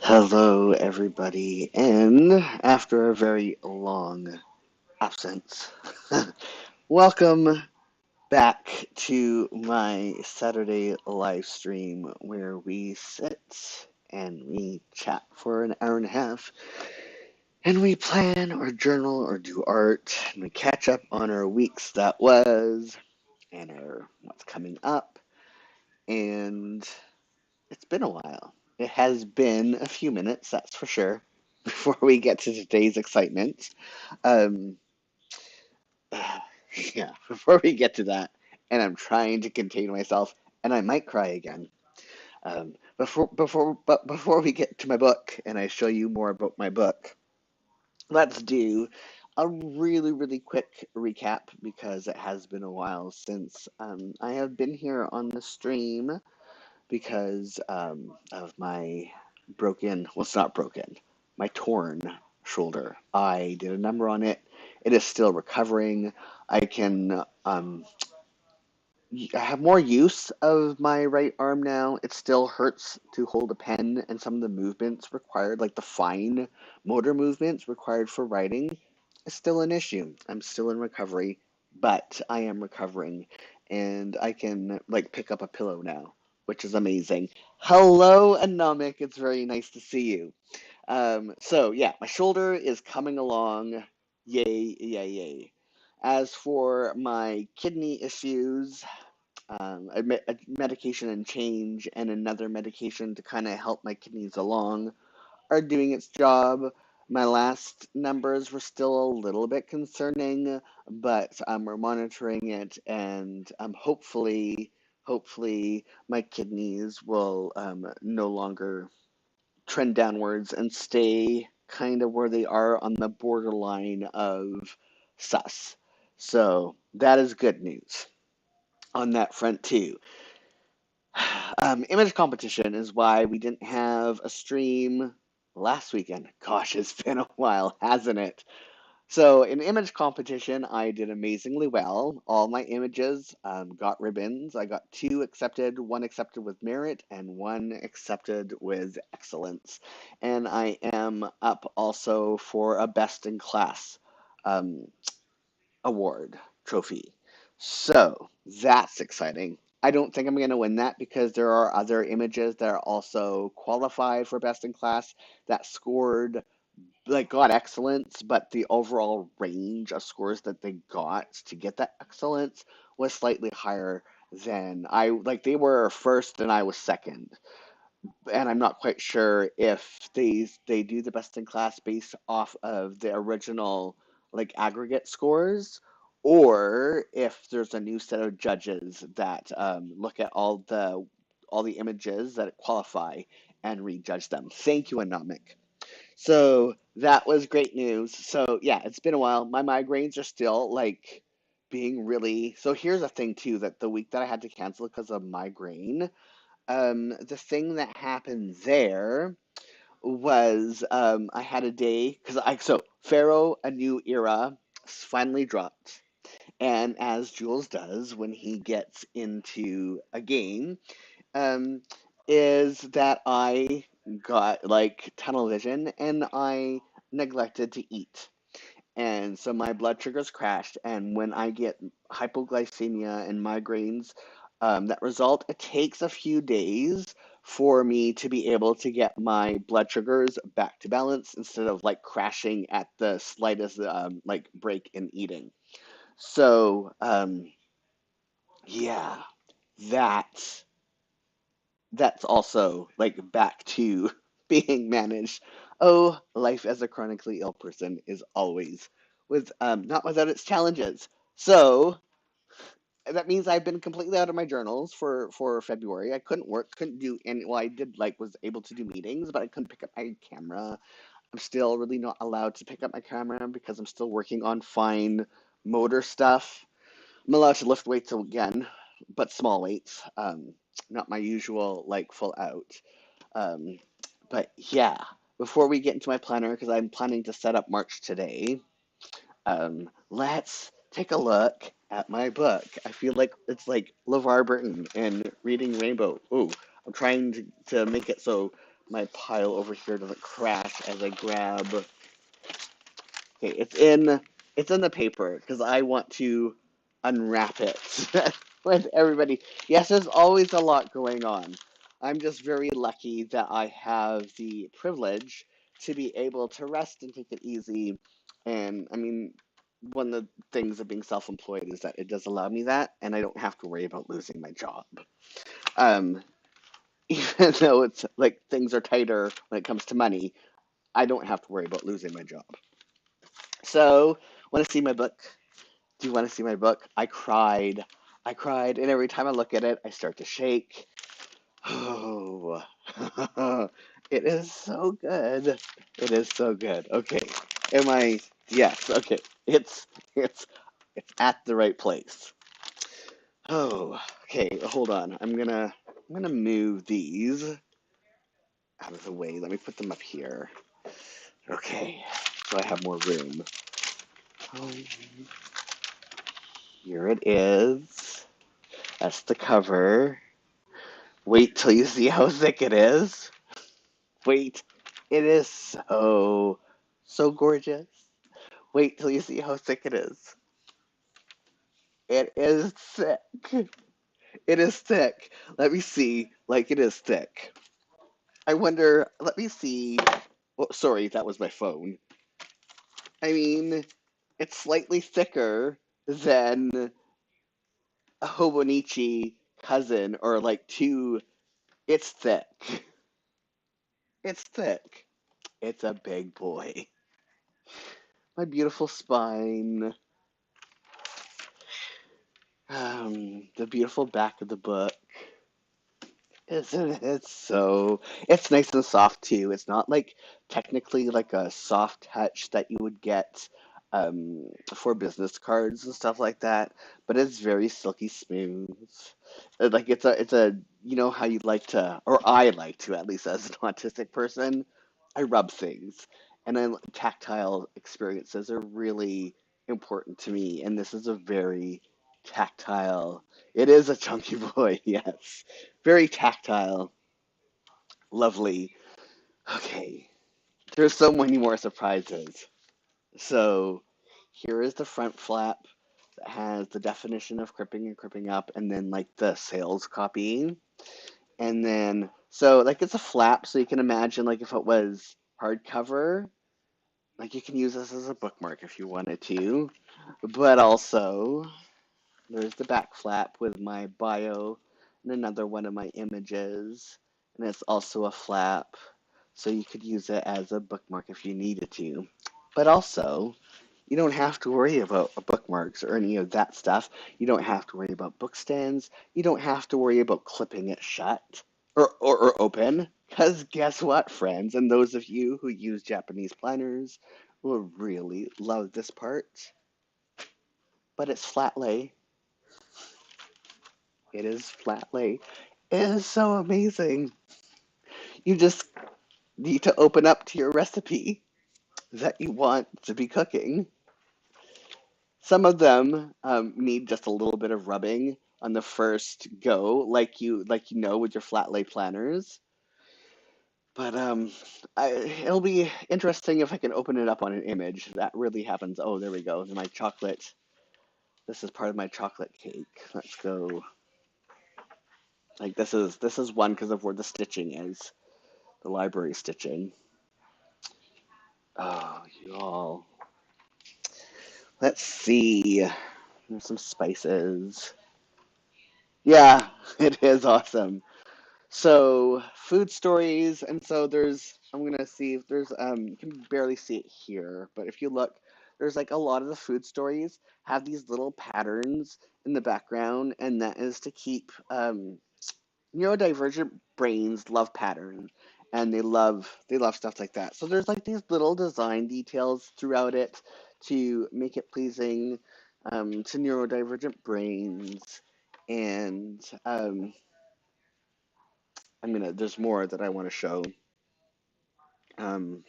Hello, everybody, and after a very long absence, welcome back to my Saturday live stream where we sit and we chat for an hour and a half and we plan or journal or do art and we catch up on our weeks that was and our what's coming up. And it's been a while. It has been a few minutes, that's for sure, before we get to today's excitement. Um, yeah, before we get to that, and I'm trying to contain myself, and I might cry again. Before we get to my book, and I show you more about my book, let's do a really quick recap because it has been a while since I have been here on the stream because of my well, it's not broken, my torn shoulder. I did a number on it. It is still recovering. I can, I have more use of my right arm now. It still hurts to hold a pen, and some of the movements required, like the fine motor movements required for writing, is still an issue. I'm still in recovery, but I am recovering, and I can like pick up a pillow now, which is amazing. Hello, Anomic. It's very nice to see you. So yeah, my shoulder is coming along. Yay, yay, yay. As for my kidney issues, a medication and change and another medication to kind of help my kidneys along are doing its job. My last numbers were still a little bit concerning, but we're monitoring it, and hopefully, my kidneys will no longer trend downwards and stay kind of where they are on the borderline of sus. So that is good news on that front too. Image competition is why we didn't have a stream last weekend. Gosh, it's been a while, hasn't it? So in image competition, I did amazingly well. All my images got ribbons. I got two accepted, one accepted with merit, and one accepted with excellence. And I am up also for a best in class um, award trophy. So that's exciting. I don't think I'm going to win that because there are other images that are also qualified for best in class that scored like got excellence, but the overall range of scores that they got to get that excellence was slightly higher than I like they were first and I was second. And I'm not quite sure if they do the best in class based off of the original like aggregate scores or if there's a new set of judges that look at all the images that qualify and rejudge them. Thank you, Anomic. So that was great news. So yeah, it's been a while. My migraines are still like being really. So here's a thing too that the week that I had to cancel because of migraine, the thing that happened there was I had a day because I so Pharaoh a new era finally dropped, and as Jules does when he gets into a game, um, is that I got like tunnel vision and I neglected to eat. And so my blood sugars crashed. And when I get hypoglycemia and migraines that result, it takes a few days for me to be able to get my blood sugars back to balance instead of like crashing at the slightest like break in eating. So yeah, that that's also like back to being managed. Oh, life as a chronically ill person is always with not without its challenges. So that means I've been completely out of my journals for February. I couldn't work, couldn't do any. Well, I did like was able to do meetings, but I couldn't pick up my camera. I'm still really not allowed to pick up my camera because I'm still working on fine motor stuff. I'm allowed to lift weights again, but small weights. Not my usual like full out. Um, but yeah, before we get into my planner, because I'm planning to set up March today, let's take a look at my book. I feel like it's like LeVar Burton and Reading Rainbow. Ooh, I'm trying to make it so my pile over here doesn't crash as I grab. Okay, it's in the paper because I want to unwrap it with everybody. Yes, there's always a lot going on. I'm just very lucky that I have the privilege to be able to rest and take it easy. And I mean, one of the things of being self-employed is that it does allow me that, and I don't have to worry about losing my job. Um, even though it's like things are tighter when it comes to money, I don't have to worry about losing my job. So, want to see my book? Do you want to see my book? I cried. I cried, and every time I look at it, I start to shake. Oh, it is so good. It is so good. Okay. Am I? Yes. Okay. It's it's at the right place. Oh, okay. Hold on. I'm gonna move these out of the way. Let me put them up here. Okay. So I have more room. Um, Here it is. That's the cover. Wait till you see how thick it is. Wait, it is so gorgeous. Wait till you see how thick it is. It is thick. It is thick. Let me see. Like, it is thick. I wonder, let me see. Oh, sorry, that was my phone. I mean, it's slightly thicker than a Hobonichi cousin or like two. It's thick. It's thick. It's a big boy. My beautiful spine. The beautiful back of the book. Isn't it so? It's nice and soft too. It's not like technically like a soft touch that you would get for business cards and stuff like that, but it's very silky smooth. Like it's a you know how you like to, or I like to at least as an autistic person, I rub things, and then tactile experiences are really important to me, and this is a very tactile. It is a chunky boy, yes. Very tactile, lovely. Okay, there's so many more surprises. So here is the front flap that has the definition of crimping and crimping up, and then like the sales copy. And then, so like it's a flap, so you can imagine like if it was hardcover, like you can use this as a bookmark if you wanted to. But also, there's the back flap with my bio and another one of my images. And it's also a flap, so you could use it as a bookmark if you needed to. But also, you don't have to worry about bookmarks or any of that stuff. You don't have to worry about book stands. You don't have to worry about clipping it shut or open. Because guess what, friends? And those of you who use Japanese planners will really love this part. But it's flat lay. It is flat lay. It is so amazing. You just need to open up to your recipe that you want to be cooking. Some of them need just a little bit of rubbing on the first go, like you know with your flat lay planners. But it'll be interesting if I can open it up on an image. That really happens. Oh, there we go. My chocolate. This is part of my chocolate cake. Let's go. Like this is one because of where the stitching is, the library stitching. Oh, you all. Let's see. There's some spices. Yeah, it is awesome. So food stories, and so I'm gonna see if there's you can barely see it here, but if you look, there's like a lot of the food stories have these little patterns in the background, and that is to keep neurodivergent brains love pattern, and they love stuff like that. So there's like these little design details throughout it to make it pleasing to neurodivergent brains, and there's more that I want to show. Um,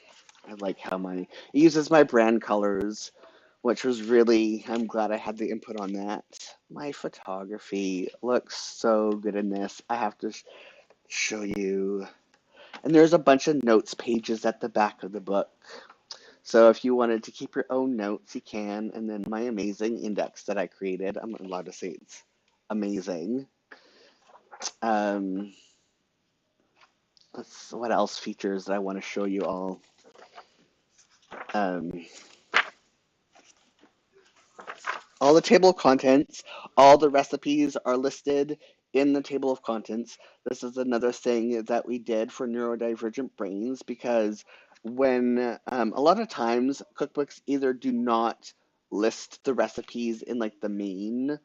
I like how it uses my brand colors, which was really, I'm glad I had the input on that. My photography looks so good in this. I have to show you. And there's a bunch of notes pages at the back of the book. So if you wanted to keep your own notes, you can. And then my amazing index that I created, I'm allowed to say it's amazing. What else features that I want to show you all? Um, all the table of contents, all the recipes are listed in the table of contents. This is another thing that we did for neurodivergent brains because when a lot of times cookbooks either do not list the recipes in like the main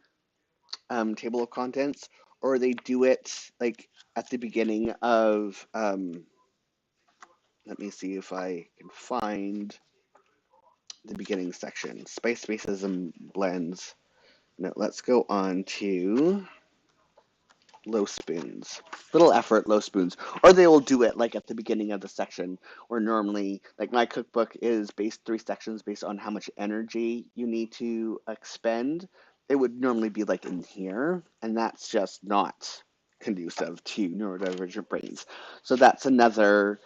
table of contents, or they do it like at the beginning of let me see if I can find the beginning section. Spice spaces and blends. Now let's go on to low spoons. Little effort, low spoons. Or they will do it like at the beginning of the section, where normally, like my cookbook is based 3 sections based on how much energy you need to expend. It would normally be like in here, and that's just not conducive to neurodivergent brains. So that's another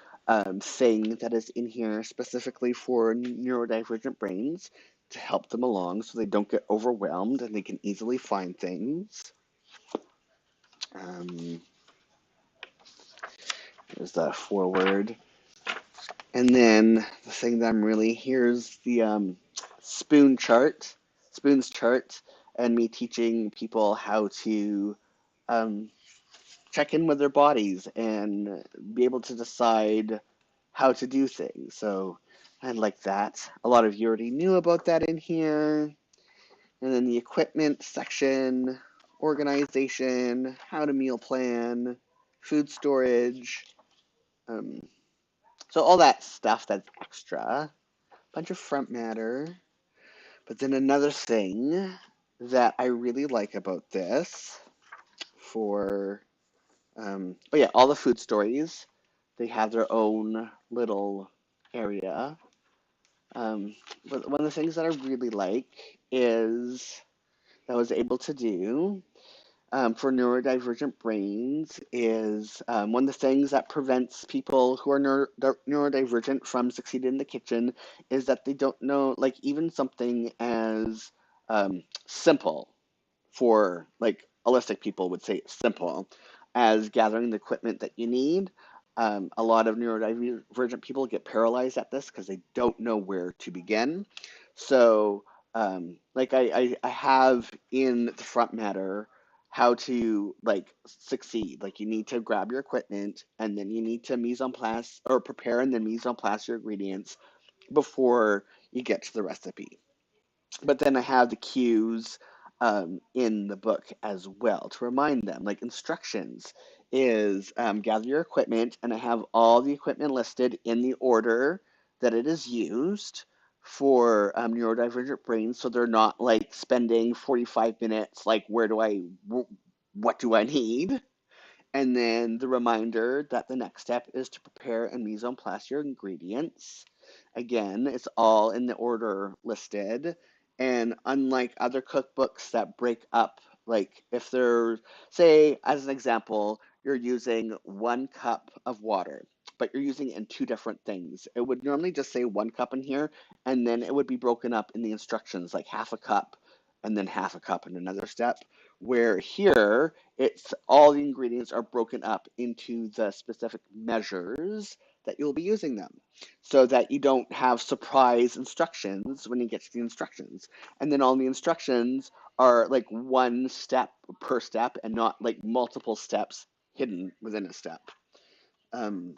thing that is in here specifically for neurodivergent brains to help them along so they don't get overwhelmed and they can easily find things. Um, There's the forward. And then the thing that I'm really, here's the spoons chart, and me teaching people how to um, check in with their bodies and be able to decide how to do things. So I like that. A lot of you already knew about that in here. And then the equipment section, organization, how to meal plan, food storage. So all that stuff that's extra, bunch of front matter. But then another thing that I really like about this for, oh yeah, all the food stories, they have their own little area. But one of the things that I really like is that I was able to do for neurodivergent brains is one of the things that prevents people who are neurodivergent from succeeding in the kitchen is that they don't know, like even something as simple for like holistic people would say simple as gathering the equipment that you need. A lot of neurodivergent people get paralyzed at this because they don't know where to begin. So, like I have in the front matter how to like succeed. Like you need to grab your equipment and then you need to mise en place or prepare and then mise en place your ingredients before you get to the recipe. But then I have the cues in the book as well to remind them. Like instructions is gather your equipment, and I have all the equipment listed in the order that it is used for neurodivergent brains, so they're not like spending 45 minutes like what do I need? And then the reminder that the next step is to prepare and mise en place your ingredients. Again, it's all in the order listed. And unlike other cookbooks that break up, like if they're, say, as an example, you're using 1 cup of water, but you're using it in 2 different things. It would normally just say 1 cup in here, and then it would be broken up in the instructions, like half a cup and then half a cup in another step. Where here, it's all the ingredients are broken up into the specific measures that you'll be using them so that you don't have surprise instructions when you get to the instructions. And then all the instructions are like 1 step per step and not like multiple steps hidden within a step. Um,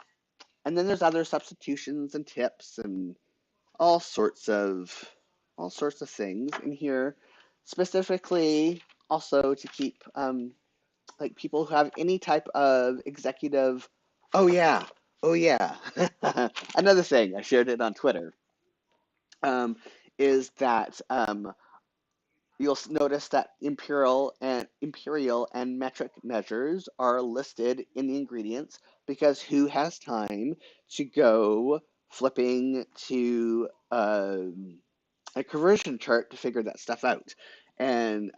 and then there's other substitutions and tips and all sorts of things in here, specifically also to keep like people who have any type of executive. Oh yeah, oh yeah. Another thing I shared it on Twitter um, is that you'll notice that imperial and metric measures are listed in the ingredients because who has time to go flipping to a conversion chart to figure that stuff out? And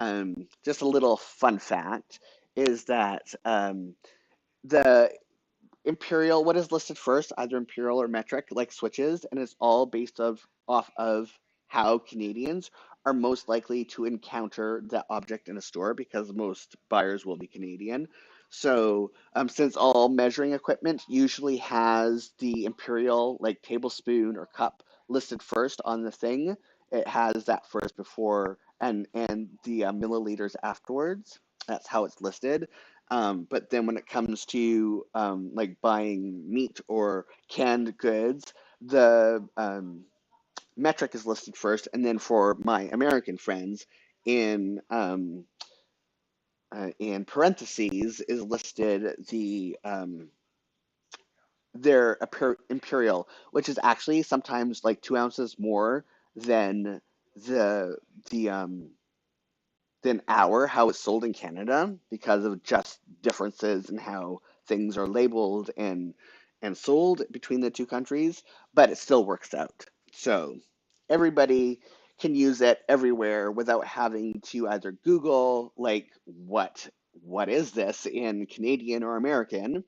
just a little fun fact is that the imperial, what is listed first, either imperial or metric, like switches, and it's all based off of how Canadians are most likely to encounter that object in a store because most buyers will be Canadian. So, since all measuring equipment usually has the imperial, like tablespoon or cup, listed first on the thing, it has that first before and the milliliters afterwards. That's how it's listed. But then when it comes to like buying meat or canned goods, the metric is listed first, and then for my American friends, in in parentheses is listed their imperial, which is actually sometimes like 2 ounces more than the the than our how it's sold in Canada because of just differences in how things are labeled and sold between the two countries, but it still works out. So everybody can use it everywhere without having to either Google like what is this in Canadian or American,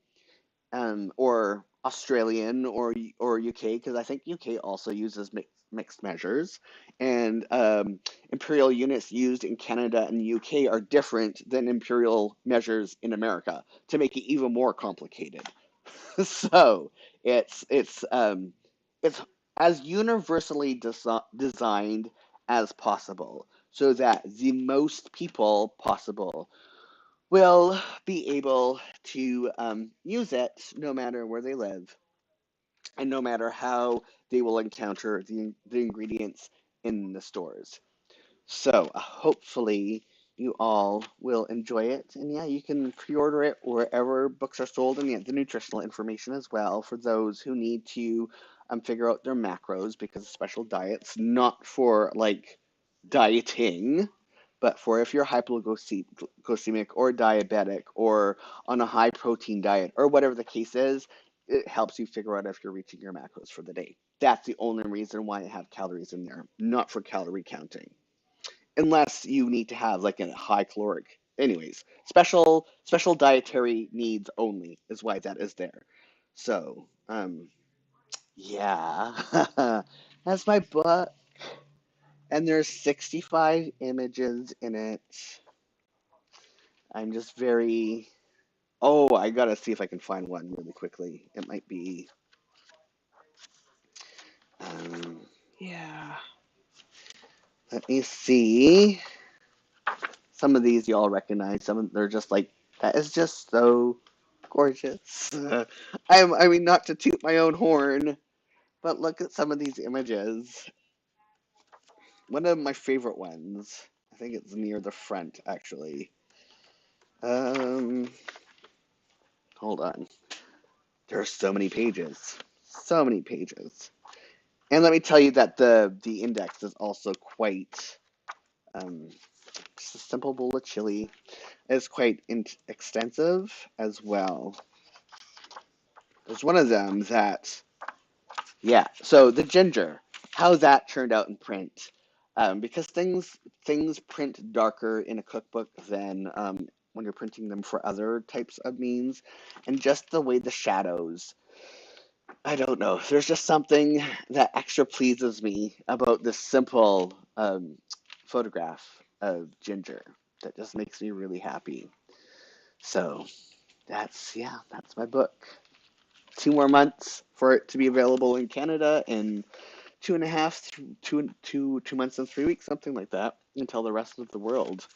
or Australian or UK, because I think UK also uses mixed measures, and imperial units used in Canada and the UK are different than imperial measures in America to make it even more complicated. So it's as universally designed as possible so that the most people possible will be able to use it no matter where they live and no matter how they will encounter the ingredients in the stores. So hopefully you all will enjoy it. And yeah, you can pre-order it wherever books are sold and get the nutritional information as well for those who need to figure out their macros because of special diets, not for like dieting, but for if you're hypoglycemic or diabetic or on a high protein diet or whatever the case is, it helps you figure out if you're reaching your macros for the day. That's the only reason why I have calories in there, not for calorie counting. Unless you need to have like a high caloric. Anyways, special dietary needs only is why that is there. So, yeah, that's my book. And there's 65 images in it. I'm just very. Oh, I gotta see if I can find one really quickly. It might be. Um, yeah. Let me see. Some of these you all recognize. Some of they're just like that is just so gorgeous. I mean, not to toot my own horn, but look at some of these images. One of my favorite ones. I think it's near the front, actually. Um, hold on. There are so many pages. So many pages. And let me tell you that the index is also quite just a simple bowl of chili. It's quite extensive as well. There's one of them that, yeah. So the ginger, how that turned out in print, because things print darker in a cookbook than when you're printing them for other types of means, and just the way the shadows. I don't know. There's just something that extra pleases me about this simple photograph of ginger that just makes me really happy. So that's my book. 2 more months for it to be available in Canada, and 2.5, 2 months and 3 weeks, something like that, until the rest of the world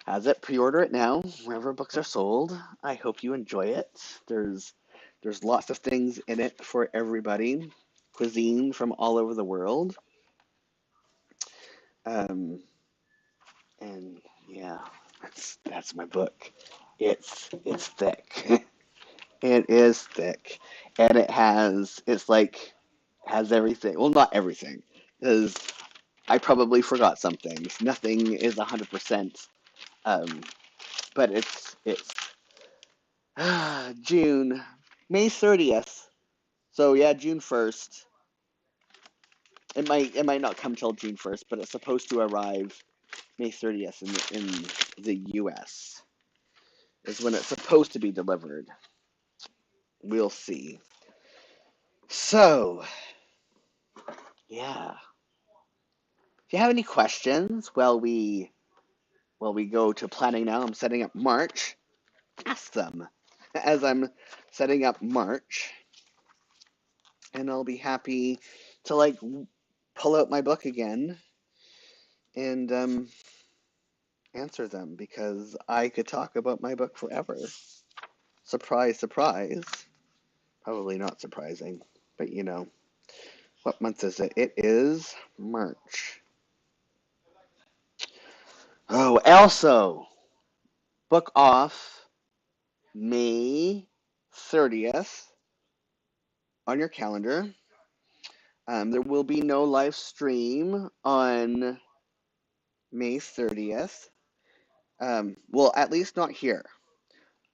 has it. Pre-order it now, wherever books are sold. I hope you enjoy it. There's lots of things in it for everybody, cuisine from all over the world, um, and yeah, that's my book. It's thick. It is thick, and it's like has everything. Well, not everything, because I probably forgot some things. Nothing is 100%. Um, but it's June, May 30th. So yeah, June 1st. It might not come till June 1st, but it's supposed to arrive May 30th in the U.S. is when it's supposed to be delivered. we'll see. So, yeah. If you have any questions while we go to planning now, I'm setting up March. Ask them as I'm setting up March, and I'll be happy to pull out my book again and answer them because I could talk about my book forever. Surprise, surprise. Probably not surprising, but what month is it? It is March. Oh, also, book off May 30th on your calendar. There will be no live stream on May 30th. Well, at least not here.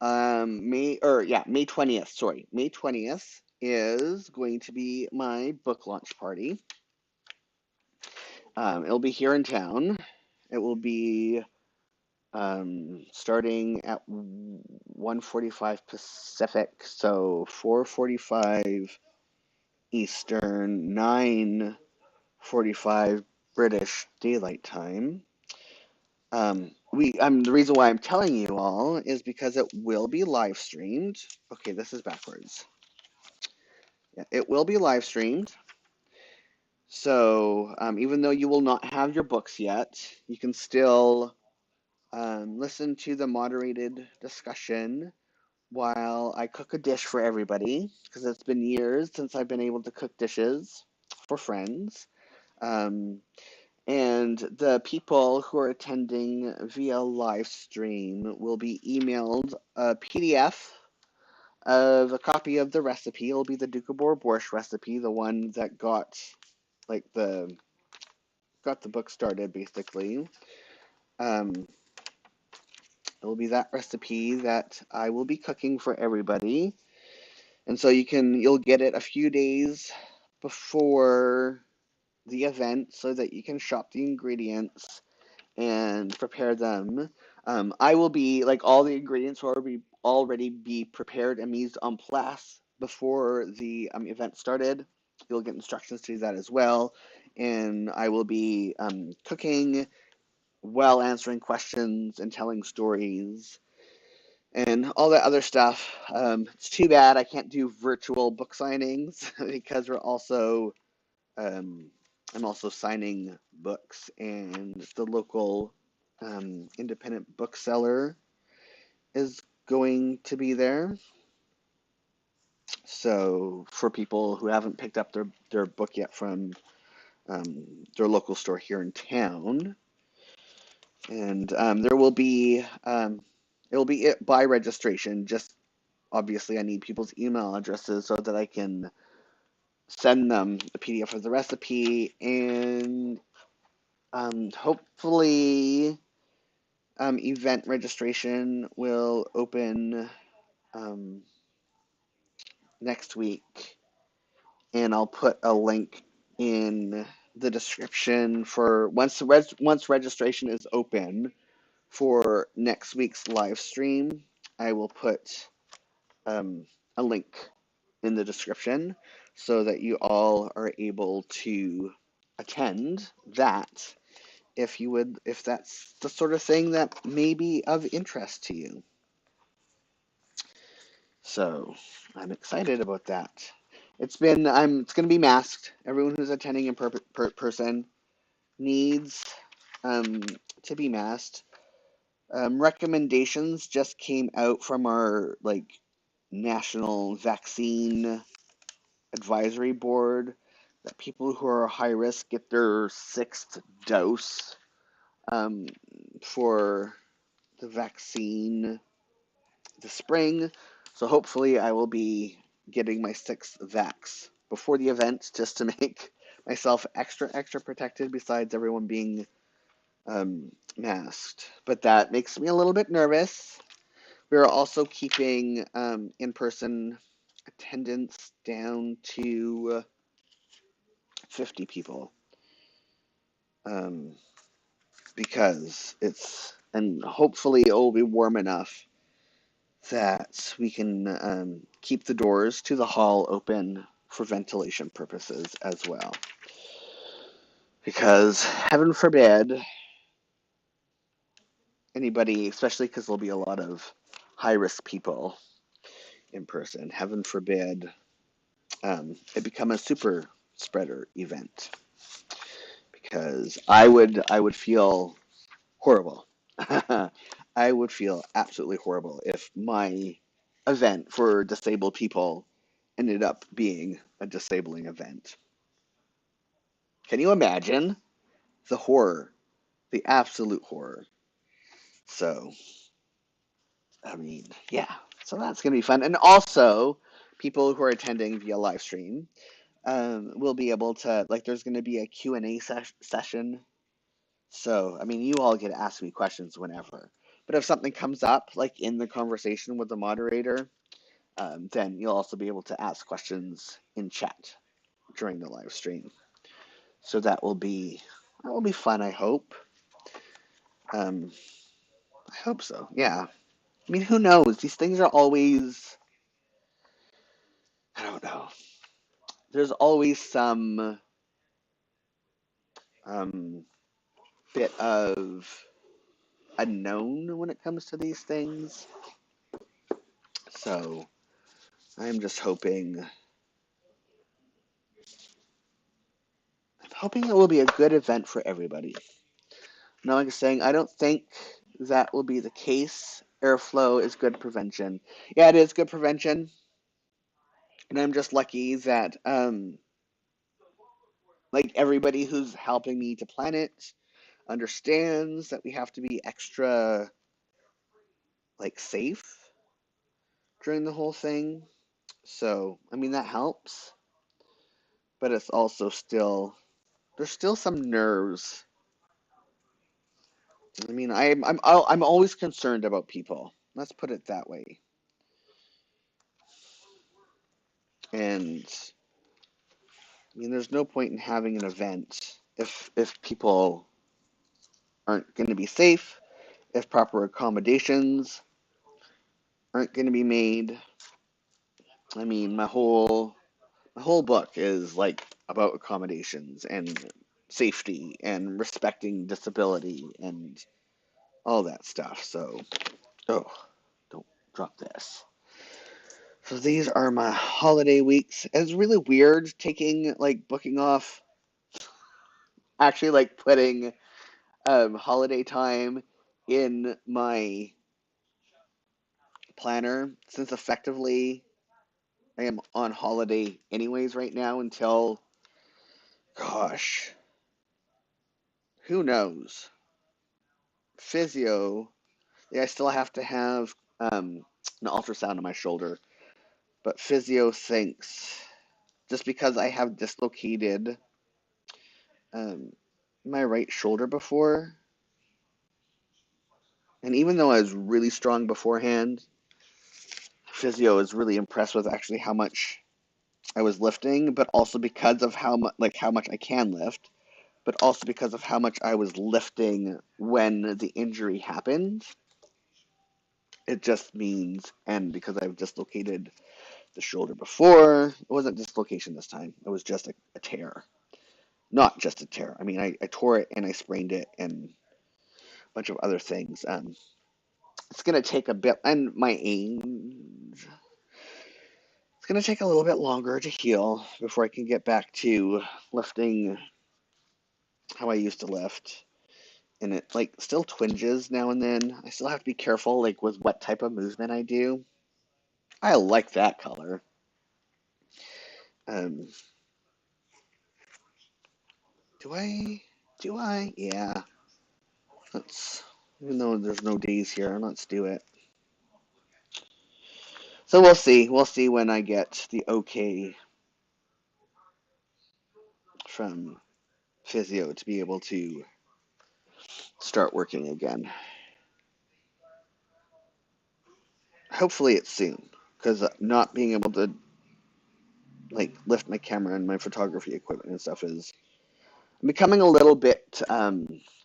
May 20th, sorry. May 20th is going to be my book launch party. It'll be here in town. It will be starting at 1:45 Pacific, so 4:45 Eastern, 9:45 British Daylight Time. The reason why I'm telling you all is because it will be live streamed. Okay, this is backwards. Yeah, it will be live streamed. So even though you will not have your books yet, you can still listen to the moderated discussion while I cook a dish for everybody, because it's been years since I've been able to cook dishes for friends. Um, and the people who are attending via live stream will be emailed a PDF of a copy of the recipe. It'll be the Doukhobor borscht recipe, the one that got the book started basically. Um, it will be that recipe that I will be cooking for everybody. And so you'll get it a few days before the event so that you can shop the ingredients and prepare them. I will be all the ingredients will already be prepared and mise en place before the event started. You'll get instructions to do that as well, and I will be cooking while answering questions and telling stories and all that other stuff. It's too bad I can't do virtual book signings because um, I'm also signing books, and the local independent bookseller is going to be there. So for people who haven't picked up their book yet from their local store here in town, and there will be it will be by registration. Just obviously, I need people's email addresses so that I can send them a PDF of the recipe, and hopefully event registration will open next week, and I'll put a link in the description for once registration is open for next week's live stream. I will put a link in the description so that you all are able to attend that if that's the sort of thing that may be of interest to you. So I'm excited about that. It's going to be masked. Everyone who's attending in person needs to be masked. Recommendations just came out from our national vaccine advisory board that people who are high risk get their sixth dose for the vaccine this spring. So hopefully I will be getting my sixth vax before the event just to make myself extra protected besides everyone being masked. But that makes me a little bit nervous. We are also keeping in-person attendance down to 50 people because and hopefully it will be warm enough that we can keep the doors to the hall open for ventilation purposes as well. Because heaven forbid anybody, especially because there'll be a lot of high-risk people in person, heaven forbid it become a super spreader event. Because I would feel horrible. I would feel absolutely horrible if my event for disabled people ended up being a disabling event. Can you imagine the horror, the absolute horror? So, I mean, yeah. So that's going to be fun. And also, people who are attending via live stream will be able to, like, there's going to be a Q&A session. So, I mean, you all get to ask me questions whenever. But if something comes up, like in the conversation with the moderator, then you'll also be able to ask questions in chat during the live stream. So that will be fun, I hope. I hope so. Yeah. I mean, who knows? These things are always, I don't know. There's always some um, bit of unknown when it comes to these things. So I'm just hoping it will be a good event for everybody. Now, like I was saying, I don't think that will be the case. Airflow is good prevention. Yeah, it is good prevention. And I'm just lucky that like everybody who's helping me to plan it understands that we have to be extra like safe during the whole thing. So, I mean that helps, but it's also still there's still some nerves. I mean, I'm always concerned about people. Let's put it that way. And I mean, there's no point in having an event if people aren't going to be safe, if proper accommodations aren't going to be made. I mean, my whole book is like about accommodations and safety and respecting disability and all that stuff. So, oh, don't drop this. So these are my holiday weeks. It's really weird taking like booking off, actually like putting holiday time in my planner since effectively I am on holiday anyways right now until, gosh, who knows? Physio. Yeah, I still have to have an ultrasound on my shoulder, but physio thinks just because I have dislocated um, my right shoulder before, and even though I was really strong beforehand, physio is really impressed with actually how much I was lifting, but also because of how much I can lift, but also because of how much I was lifting when the injury happened. It just means, and because I've dislocated the shoulder before, it wasn't dislocation this time. It was just a tear. Not just a tear. I mean, I tore it and I sprained it and a bunch of other things. It's going to take a bit, and my age, it's going to take a little bit longer to heal before I can get back to lifting how I used to lift. And it like still twinges now and then. I still have to be careful like with what type of movement I do. I like that color. Um, do I? Do I? Yeah. Let's. Even though there's no days here, let's do it. So we'll see. We'll see when I get the okay from physio to be able to start working again. Hopefully it's soon, because not being able to like lift my camera and my photography equipment and stuff is I'm becoming a little bit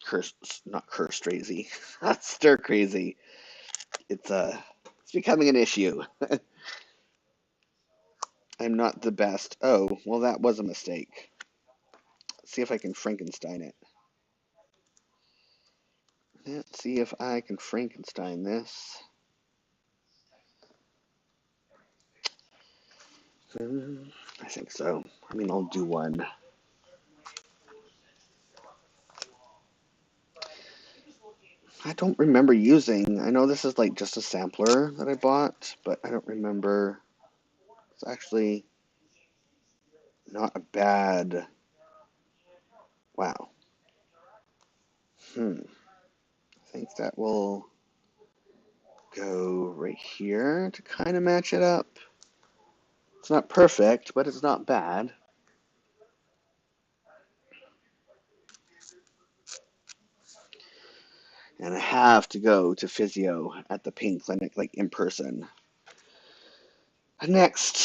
cursed, not cursed crazy, not stir crazy. It's It's becoming an issue. I'm not the best. Oh, well, that was a mistake. Let's see if I can Frankenstein it. Let's see if I can Frankenstein this. I think so. I mean, I'll do one. I don't remember using. I know this is like just a sampler that I bought, but I don't remember. It's actually not a bad. Wow. I think that will go right here to kind of match it up. It's not perfect, but it's not bad. And I have to go to physio at the pain clinic, like in person, next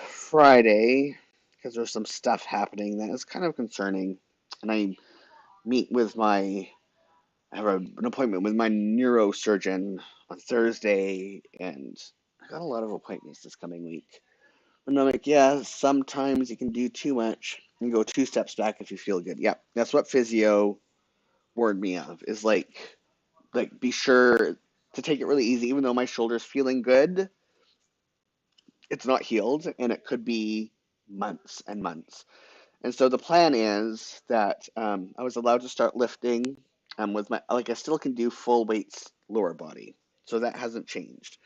Friday, because there's some stuff happening that is kind of concerning. And I meet with my, I have an appointment with my neurosurgeon on Thursday, and I got a lot of appointments this coming week. And I'm like, yeah, sometimes you can do too much and go two steps back if you feel good. Yeah, that's what physio warned me of, is like be sure to take it really easy, even though my shoulder's feeling good. It's not healed, and it could be months and months. And so the plan is that I was allowed to start lifting with my, like, I still can do full weights lower body, so that hasn't changed.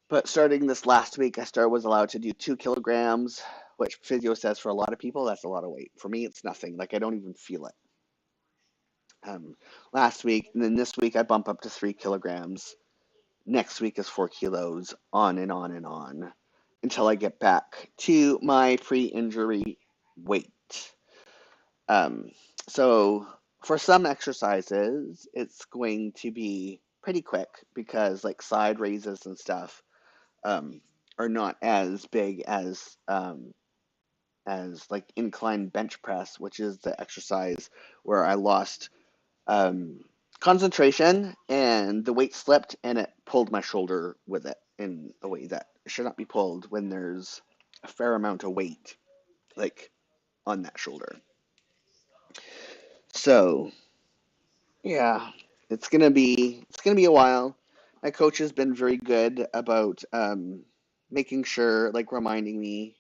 But starting this last week, was allowed to do 2 kilograms, which physio says for a lot of people that's a lot of weight. For me, it's nothing. Like, I don't even feel it. Last week, and then this week I bump up to 3 kilograms. Next week is 4 kilos, on and on and on, until I get back to my pre-injury weight. Um, so for some exercises, it's going to be pretty quick because like side raises and stuff um, are not as big as like incline bench press, which is the exercise where I lost um, concentration and the weight slipped and it pulled my shoulder with it in a way that should not be pulled when there's a fair amount of weight like on that shoulder. So yeah, it's gonna be a while. My coach has been very good about making sure, like reminding me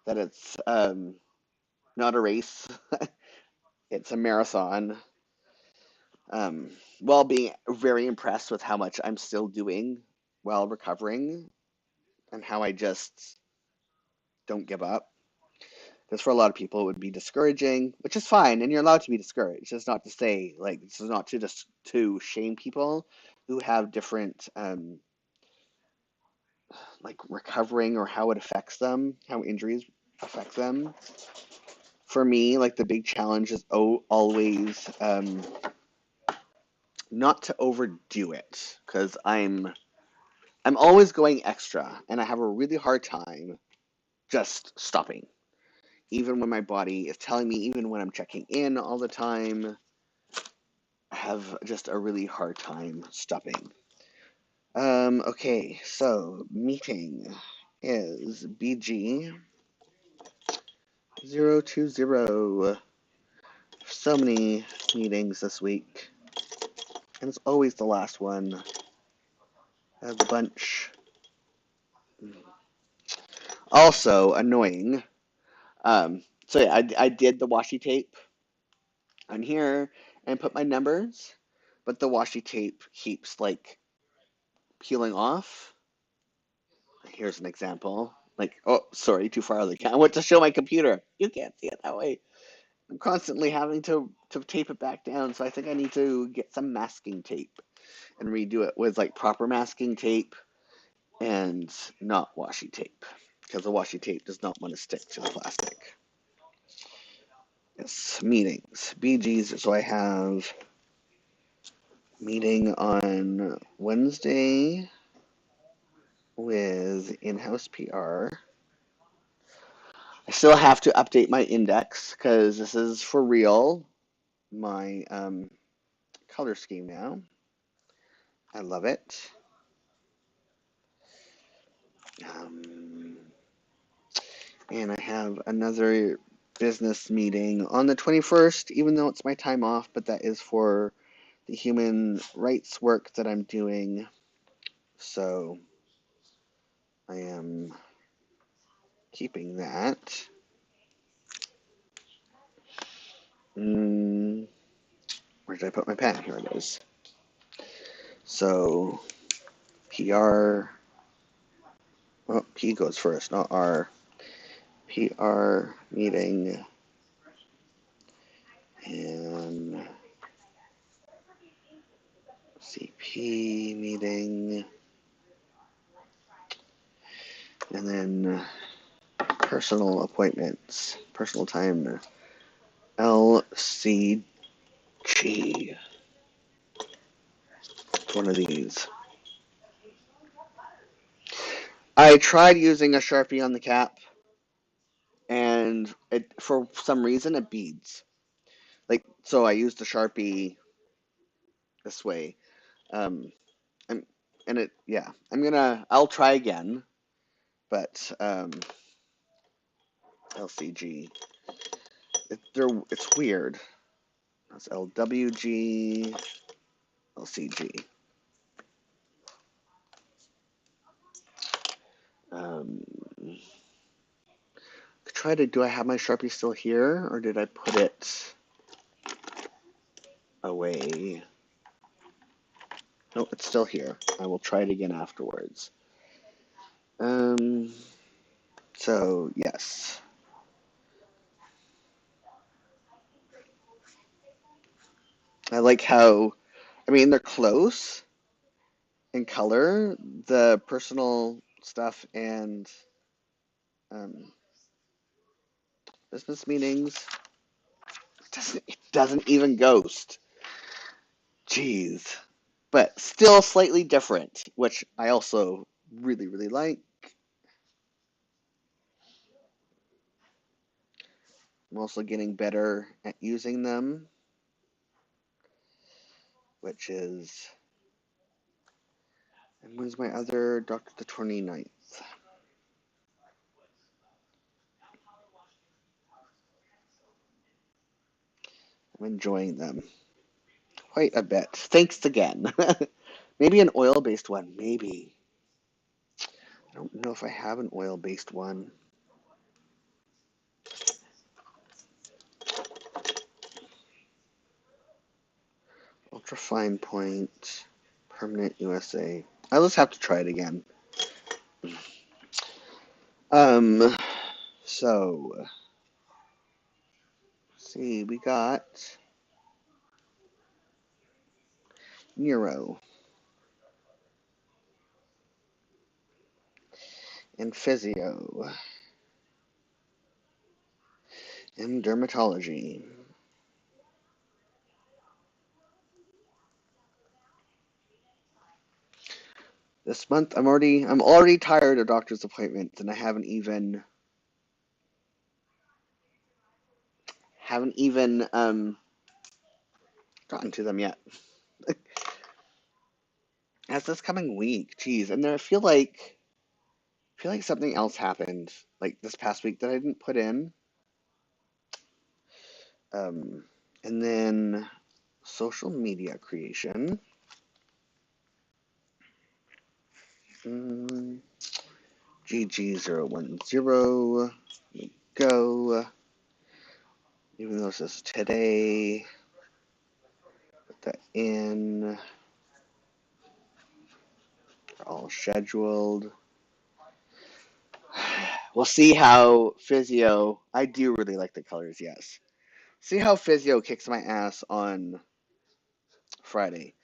that it's not a race, it's a marathon. Um, while being very impressed with how much I'm still doing while recovering and how I just don't give up. Because for a lot of people, it would be discouraging, which is fine, and you're allowed to be discouraged. It's not to say, like, this is not to shame people who have different, like, recovering or how it affects them, how injuries affect them. For me, like, the big challenge is always not to overdo it, because I'm always going extra, and I have a really hard time just stopping. Even when my body is telling me, even when I'm checking in all the time, I have just a really hard time stopping. Okay, so meeting is BG020. So many meetings this week, and it's always the last one. I have a bunch. Also annoying. So yeah, I did the washi tape on here and put my numbers, but the washi tape keeps like peeling off. Here's an example. Like, oh, sorry, too far out of the camera. I went to show my computer. You can't see it that way. I'm constantly having to tape it back down, so I think I need to get some masking tape and redo it with like proper masking tape and not washi tape, because the washi tape does not want to stick to the plastic. Yes, meetings. BGs, so I have meeting on Wednesday with in-house PR. I still have to update my index because this is for real. My color scheme now. I love it. Um, and I have another business meeting on the 21st, even though it's my time off, but that is for the human rights work that I'm doing. So I am keeping that. Where did I put my pen? Here it is. So PR, well, P goes first, not R. PR meeting and CP meeting, and then personal appointments, personal time, LCG. It's one of these. I tried using a Sharpie on the cap, and for some reason it beads. So I used the Sharpie this way. Um, and, yeah, I'll try again, but LCG, it's weird. That's LWG, LCG. Um, do I have my Sharpie still here, or did I put it away? No, it's still here. I will try it again afterwards. So, yes. I like how, they're close in color, the personal stuff and um, business meetings. It doesn't even ghost. Jeez. But still slightly different, which I also really, really like. I'm also getting better at using them, which is. And when's my other Doctor the 29th? I'm enjoying them quite a bit. Thanks again. Maybe an oil-based one. Maybe. I don't know if I have an oil-based one. Ultra fine point, permanent USA. I'll just have to try it again. Um, so, let's see, we got neuro and physio and dermatology. This month, I'm already tired of doctor's appointments, and I haven't even gotten to them yet. As this coming week, geez, and then I feel like something else happened like this past week that I didn't put in. And then social media creation. GG010. Go. Even though this is today, put that in. They're all scheduled. We'll see how physio. I do really like the colors, yes. See how physio kicks my ass on Friday,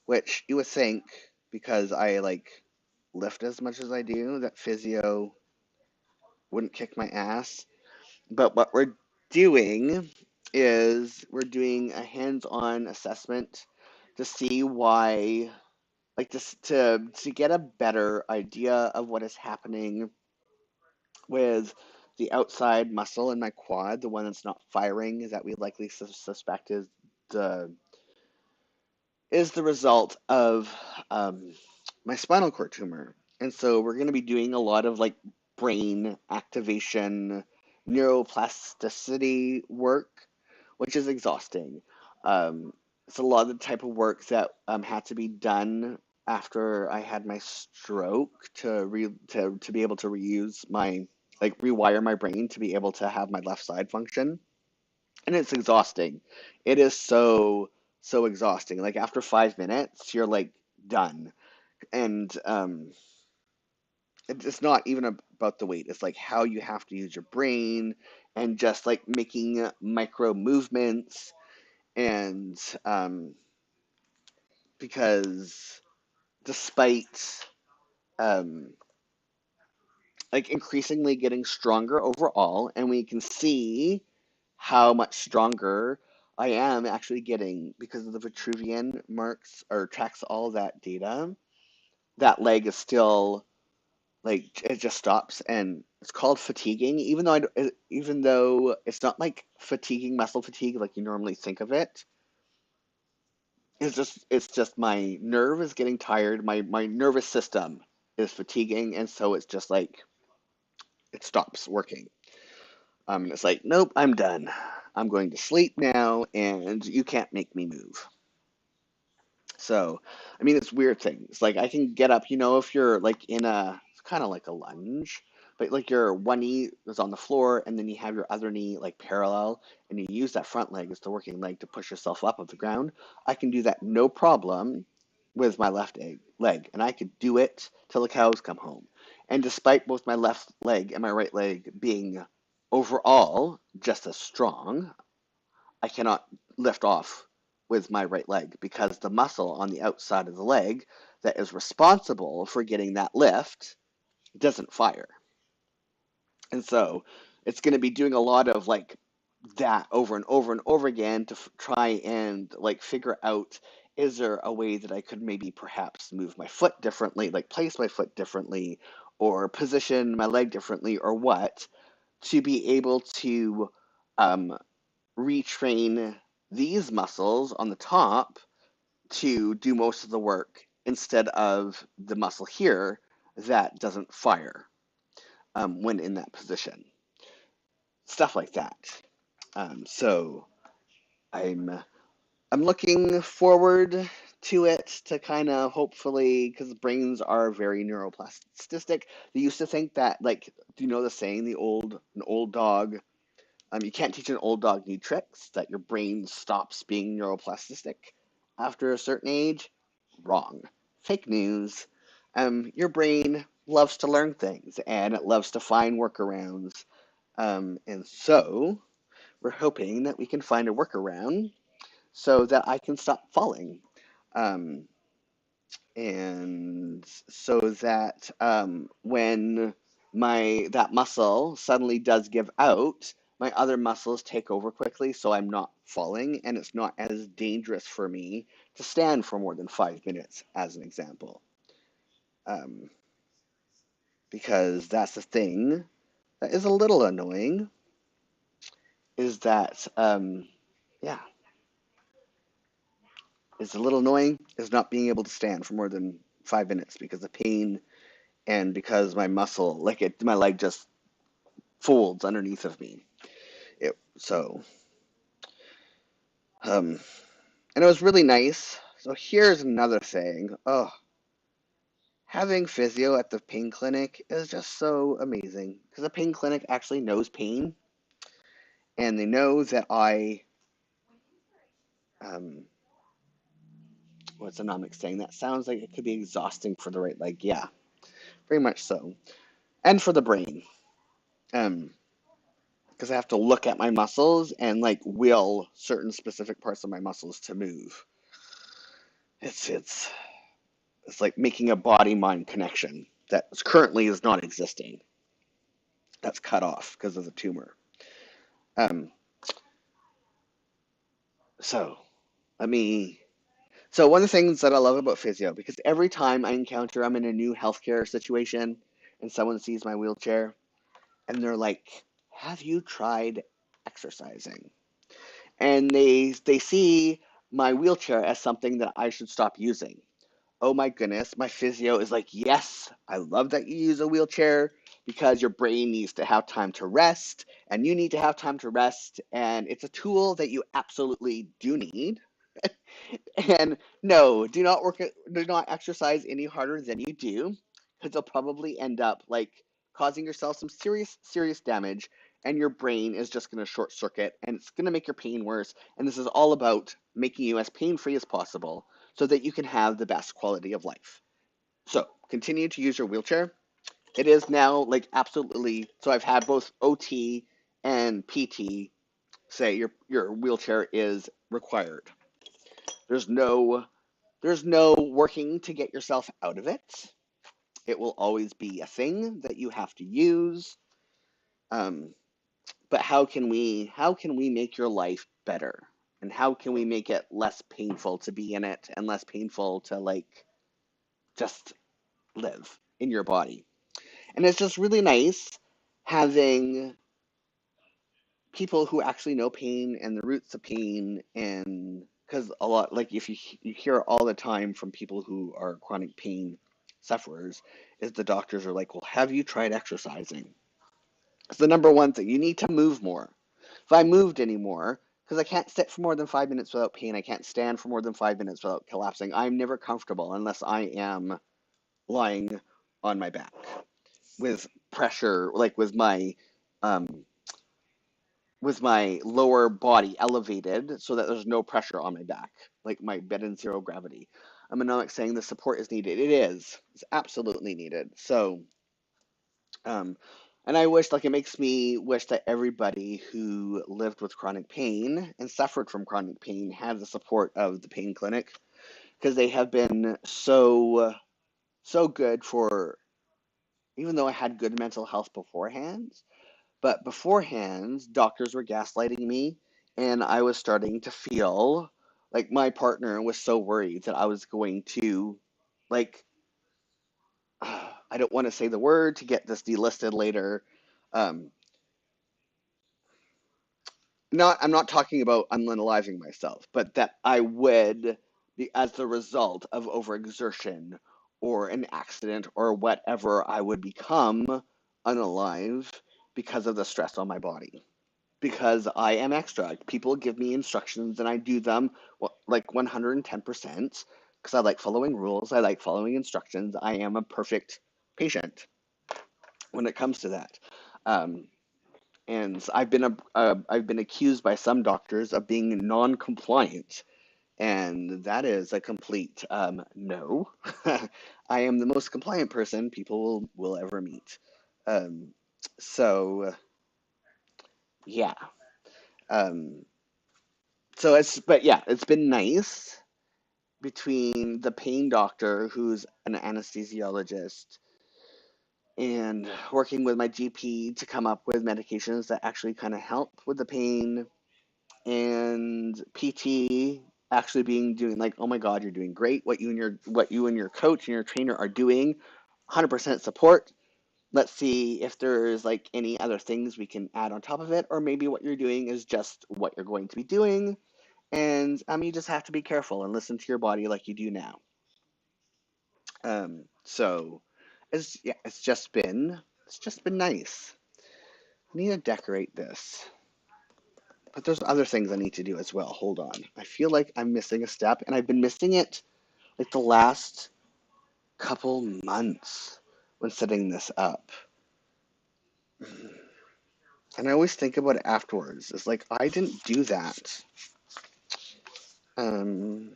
which you would think because I lift as much as I do that physio wouldn't kick my ass. But what we're doing is we're doing a hands-on assessment to see why, just to get a better idea of what is happening with the outside muscle in my quad, the one that's not firing, is that we likely suspect is the result of my spinal cord tumor. And so we're going to be doing a lot of like brain activation, neuroplasticity work, which is exhausting. Um, it's a lot of the type of work that had to be done after I had my stroke to be able to reuse my like rewire my brain to be able to have my left side function. And it's exhausting. It is so exhausting. Like after 5 minutes, you're like done. And it's not even about the weight. It's like how you have to use your brain and just like making micro movements and because despite um, like increasingly getting stronger overall, and we can see how much stronger I am actually getting because of the Vitruvian marks or tracks all that data. That leg is still like it just stops, and it's called fatiguing, even though it's not like fatiguing muscle fatigue like you normally think of it. It's just my nerve is getting tired. My nervous system is fatiguing, and so it's just like it stops working. It's like, nope, I'm done. I'm going to sleep now, and you can't make me move. So, I mean, it's weird things. Like I can get up, if you're like in it's kind of like a lunge, but like your one knee is on the floor, and then you have your other knee like parallel, and you use that front leg as the working leg to push yourself up off the ground. I can do that no problem with my leg, and I could do it till the cows come home. And despite both my left leg and my right leg being overall just as strong, I cannot lift off with my right leg because the muscle on the outside of the leg that is responsible for getting that lift doesn't fire. And so it's going to be doing a lot of like that over and over and over again to try and like figure out, is there a way that I could maybe perhaps move my foot differently, like place my foot differently, or position my leg differently, or what, to be able to um, retrain these muscles on the top to do most of the work instead of the muscle here that doesn't fire when in that position. Stuff like that. So I'm I'm looking forward to it to kind of hopefully because brains are very neuroplastic. They used to think that like, do you know the saying, an old dog. You can't teach an old dog new tricks, that your brain stops being neuroplastic after a certain age. Wrong. Fake news. Your brain loves to learn things and it loves to find workarounds. And so we're hoping that we can find a workaround so that I can stop falling. Um, and so that when my that muscle suddenly does give out, my other muscles take over quickly, so I'm not falling, and it's not as dangerous for me to stand for more than 5 minutes, as an example. Um, because that's the thing that is a little annoying, is that yeah, it's a little annoying is not being able to stand for more than 5 minutes because of pain and because my muscle, my leg just folds underneath of me. So, um, and it was really nice. So here's another thing. Oh, having physio at the pain clinic is just so amazing because the pain clinic actually knows pain, and they know that um, what's the nomic saying? That sounds like it could be exhausting for the right leg. Yeah, very much so, and for the brain. Um, because I have to look at my muscles and like will certain specific parts of my muscles to move. It's it's it's like making a body mind connection that currently is not existing. That's cut off because of the tumor. Um, so let me. So one of the things that I love about physio, because every time I'm in a new healthcare situation and someone sees my wheelchair and they're like, "Have you tried exercising?" And they see my wheelchair as something that I should stop using. oh my goodness, my physio is like, yes, I love that you use a wheelchair because your brain needs to have time to rest and you need to have time to rest. And it's a tool that you absolutely do need. And no, do not exercise any harder than you do, because you'll probably end up like causing yourself some serious, serious damage, and your brain is just going to short circuit, and it's going to make your pain worse. And this is all about making you as pain free as possible, so that you can have the best quality of life. So continue to use your wheelchair. It is now like absolutely. So I've had both OT and PT say your wheelchair is required. There's no there's no working to get yourself out of it. It will always be a thing that you have to use. Um, but how can we make your life better? And how can we make it less painful to be in it and less painful to like just live in your body? And it's just really nice having people who actually know pain and the roots of pain, and because a lot, like if you hear all the time from people who are chronic pain sufferers, is the doctors are like, well, have you tried exercising? It's the number one thing. You need to move more. If I moved anymore, because I can't sit for more than 5 minutes without pain, I can't stand for more than 5 minutes without collapsing. I'm never comfortable unless I am lying on my back with pressure, like um, with my lower body elevated so that there's no pressure on my back, like my bed in zero gravity. I'm not saying the support is needed. It is. It's absolutely needed. So, um, and I wish, like, it makes me wish that everybody who lived with chronic pain and suffered from chronic pain had the support of the pain clinic, because they have been so good for, even though I had good mental health beforehand, but beforehand, doctors were gaslighting me, and I was starting to feel like my partner was so worried that I was going to, like, I don't want to say the word to get this delisted later. Um, I'm not talking about unalive myself, but that I would be as the result of overexertion or an accident or whatever, I would become unalive because of the stress on my body. Because I am extra. People give me instructions and I do them like 110%, because I like following rules. I like following instructions. I am a perfect patient when it comes to that. Um, and I've been accused by some doctors of being non-compliant, and that is a complete no. I am the most compliant person people will ever meet. Um, so yeah. Um, but yeah, it's been nice between the pain doctor, who's an anesthesiologist, and working with my GP to come up with medications that actually kind of help with the pain, and PT actually being doing like, oh my God, you're doing great. What you and your coach and your trainer are doing, 100% support. Let's see if there's like any other things we can add on top of it, or maybe what you're doing is just what you're going to be doing. And you just have to be careful and listen to your body like you do now. So it's just been nice. I need to decorate this, but there's other things I need to do as well. Hold on. I feel like I'm missing a step, and I've been missing it like the last couple months when setting this up. And I always think about it afterwards. It's like I didn't do that. Um,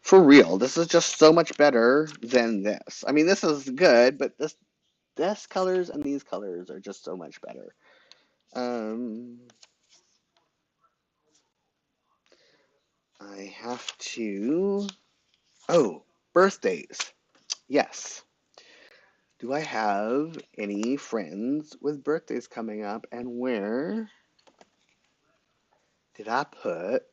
for real, this is just so much better than this. I mean, this is good, but this colors and these colors are just so much better. Um, I have to. Oh, birthdays. Yes. Do I have any friends with birthdays coming up? And where did I put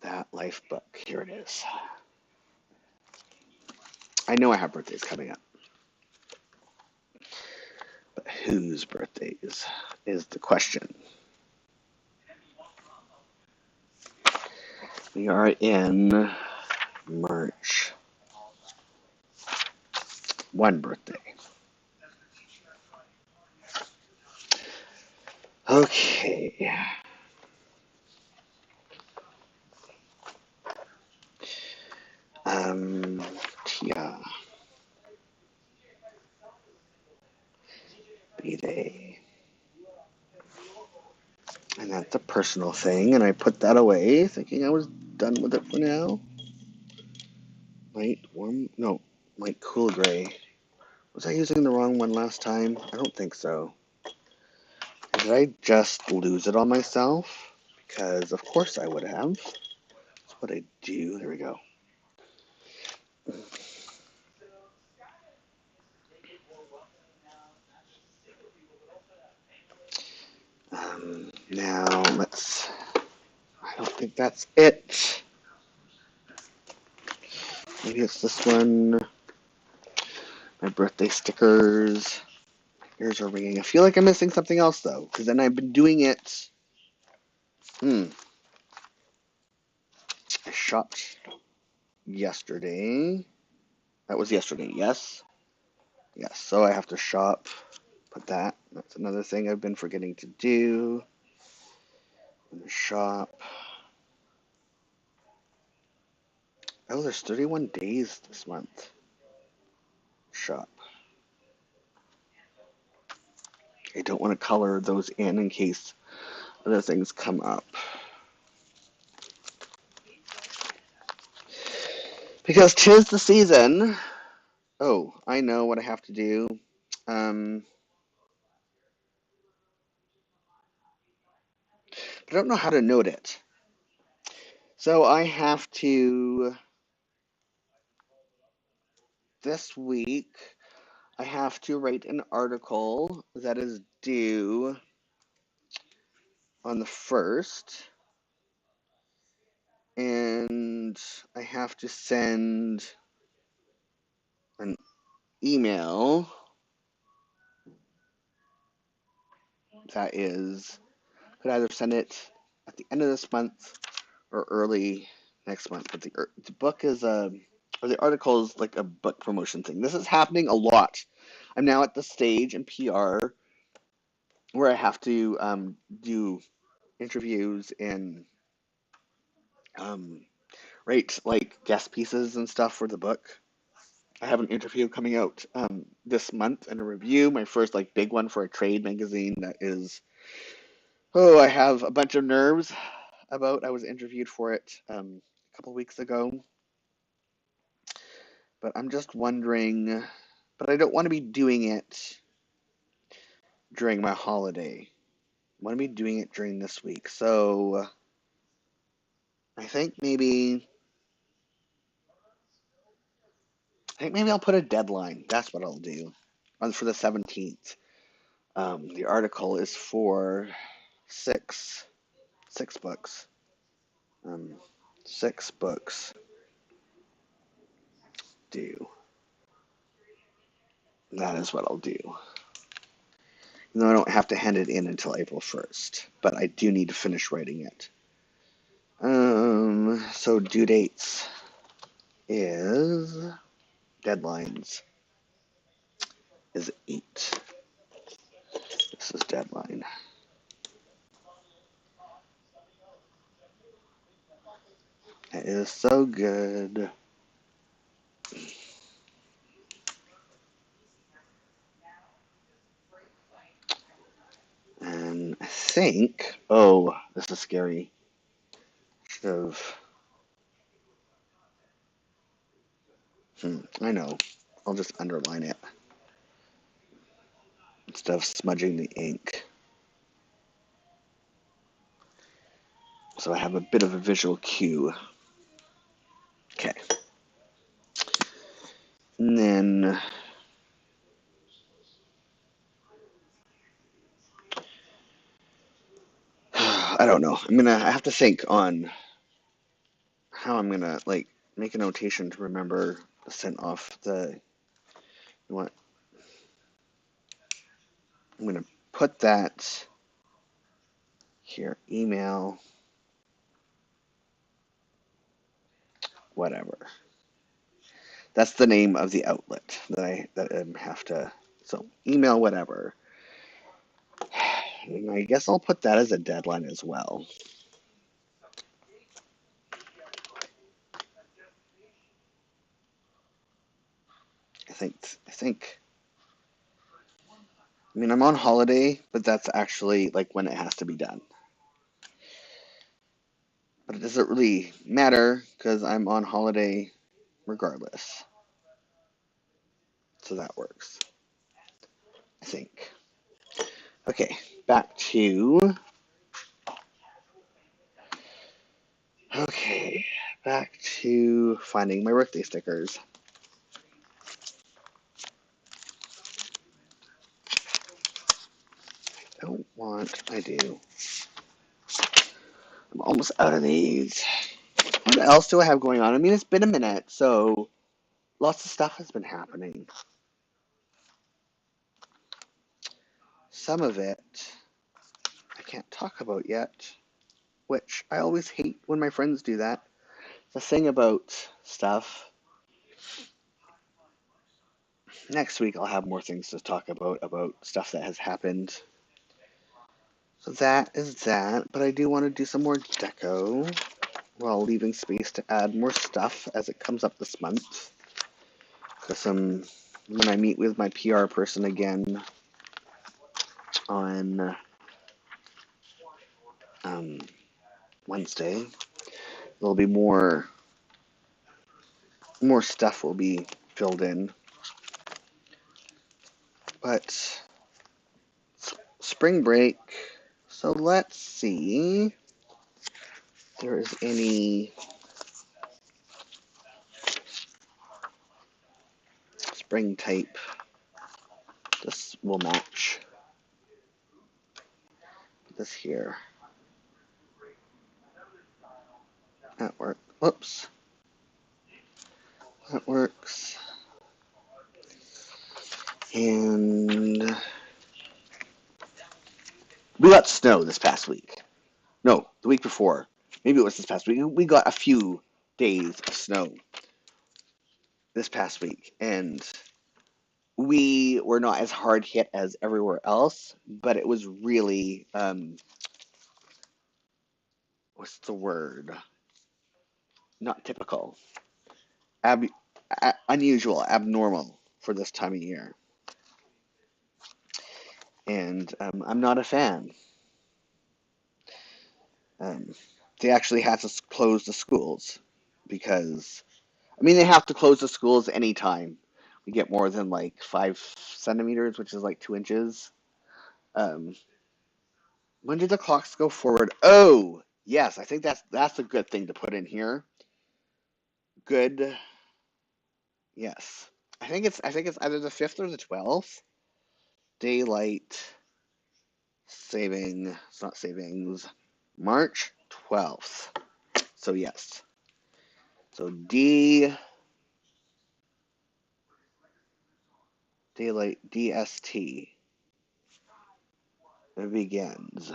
that life book? Here it is. I know I have birthdays coming up, but whose birthdays is the question. We are in March. One birthday. Okay. Tia. B-Day. And that's a personal thing, and I put that away, thinking I was done with it for now. Light warm, no, light cool gray. Was I using the wrong one last time? I don't think so. Did I just lose it on myself? Because of course I would have. That's what I do. There we go. Now let's, I don't think that's it. Maybe it's this one. My birthday stickers. Ears are ringing. I feel like I'm missing something else though, because then I've been doing it. I shopped yesterday. That was yesterday, yes? Yes, so I have to shop. Put that. That's another thing I've been forgetting to do. Shop. Oh, there's 31 days this month. Shop. I don't want to color those in case other things come up. Because 'tis the season. Oh, I know what I have to do. I don't know how to note it. So I have to, this week, I have to write an article that is due on the 1st. And I have to send an email that is, could either send it at the end of this month or early next month. But the book is or the article is like a book promotion thing. This is happening a lot. I'm now at the stage in PR where I have to do interviews and write like guest pieces and stuff for the book. I have an interview coming out this month and a review, my first like big one for a trade magazine that is, oh, I have a bunch of nerves about. I was interviewed for it a couple weeks ago, but I'm just wondering, but I don't want to be doing it during my holiday. I want to be doing it during this week. So I think maybe I'll put a deadline. That's what I'll do. For the 17th. The article is for six books. 6 books due. That is what I'll do. No, I don't have to hand it in until April 1st, but I do need to finish writing it. So due dates is, deadlines is 8. This is deadline. It is so good. And I think, oh, this is scary. Should have, I know. I'll just underline it instead of smudging the ink. So I have a bit of a visual cue. Okay. And then I don't know. I have to think on how I'm gonna like make a notation to remember to send off the what. I'm gonna put that here. Email whatever. That's the name of the outlet that I have to. So email whatever. And I guess I'll put that as a deadline as well. I mean, I'm on holiday, but that's actually like when it has to be done. But it doesn't really matter because I'm on holiday regardless. So that works, I think. Okay, back to. Okay, back to finding my birthday stickers. I do. I'm almost out of these. What else do I have going on? I mean, it's been a minute, so lots of stuff has been happening. Some of it I can't talk about yet, which I always hate when my friends do that. The thing about stuff. Next week I'll have more things to talk about stuff that has happened. So that is that, but I do want to do some more deco while leaving space to add more stuff as it comes up this month. Because when I meet with my PR person again on Wednesday, there'll be more stuff will be filled in. But spring break, so let's see if there is any spring type. This will match this here. That works. Whoops. That works. And we got snow this past week. No, the week before. Maybe it was this past week. We got a few days of snow this past week. And we were not as hard hit as everywhere else, but it was really, what's the word? Not typical. Unusual, abnormal for this time of year. And I'm not a fan. They actually had to close the schools because, I mean, they have to close the schools anytime we get more than like 5 centimeters, which is like 2 inches. Um, when did the clocks go forward? Oh, yes, I think that's a good thing to put in here. Good, yes. I think it's either the 5th or the 12th. Daylight saving, it's not savings. March 12th. So yes. So daylight DST begins.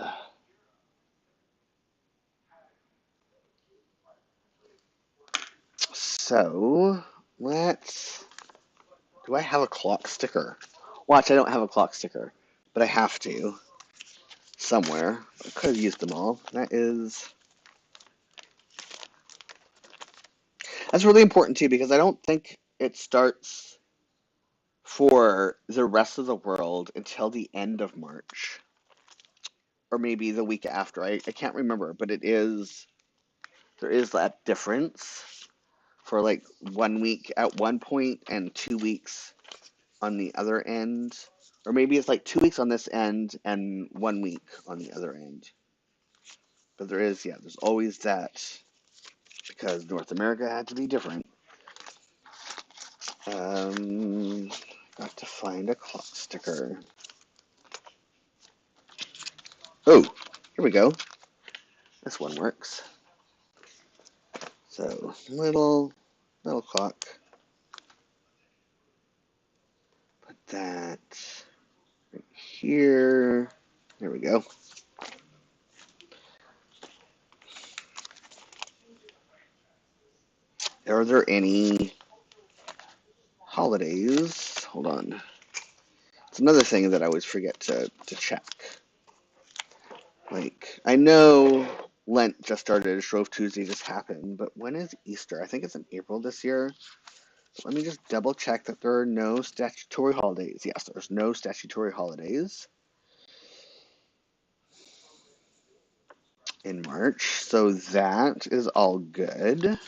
So let's. Do I have a clock sticker? Watch, I don't have a clock sticker, but I have to somewhere. I could have used them all. That's really important too because I don't think it starts for the rest of the world until the end of March. Or maybe the week after. I can't remember, but there is that difference for like 1 week at one point and 2 weeks on the other end. Or maybe it's like 2 weeks on this end and 1 week on the other end. But there's always that because North America had to be different. Got to find a clock sticker. Oh, here we go. This one works. So, little clock. Put that right here. There we go. Are there any holidays? Hold on. It's another thing that I always forget to check. Like, I know Lent just started, Shrove Tuesday just happened, but when is Easter? I think it's in April this year. Let me just double check that there are no statutory holidays. Yes, there's no statutory holidays in March, so that is all good.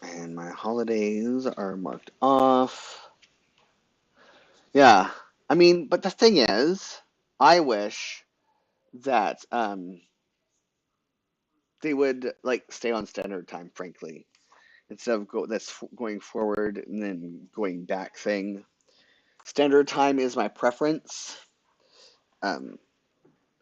And my holidays are marked off. Yeah, I mean, but the thing is, I wish that they would like stay on standard time, frankly, instead of going forward and then going back thing. Standard time is my preference. Um,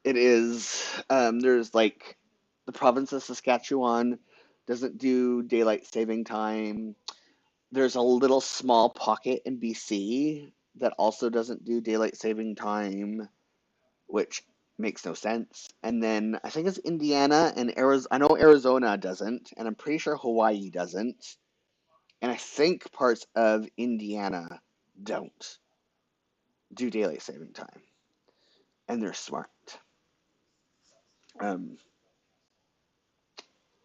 it is. There's like the province of Saskatchewan doesn't do daylight saving time. There's a little small pocket in BC that also doesn't do daylight saving time, which makes no sense. And then I think it's Indiana and Arizona. I know Arizona doesn't, and I'm pretty sure Hawaii doesn't. And I think parts of Indiana don't do daylight saving time, and they're smart. Um,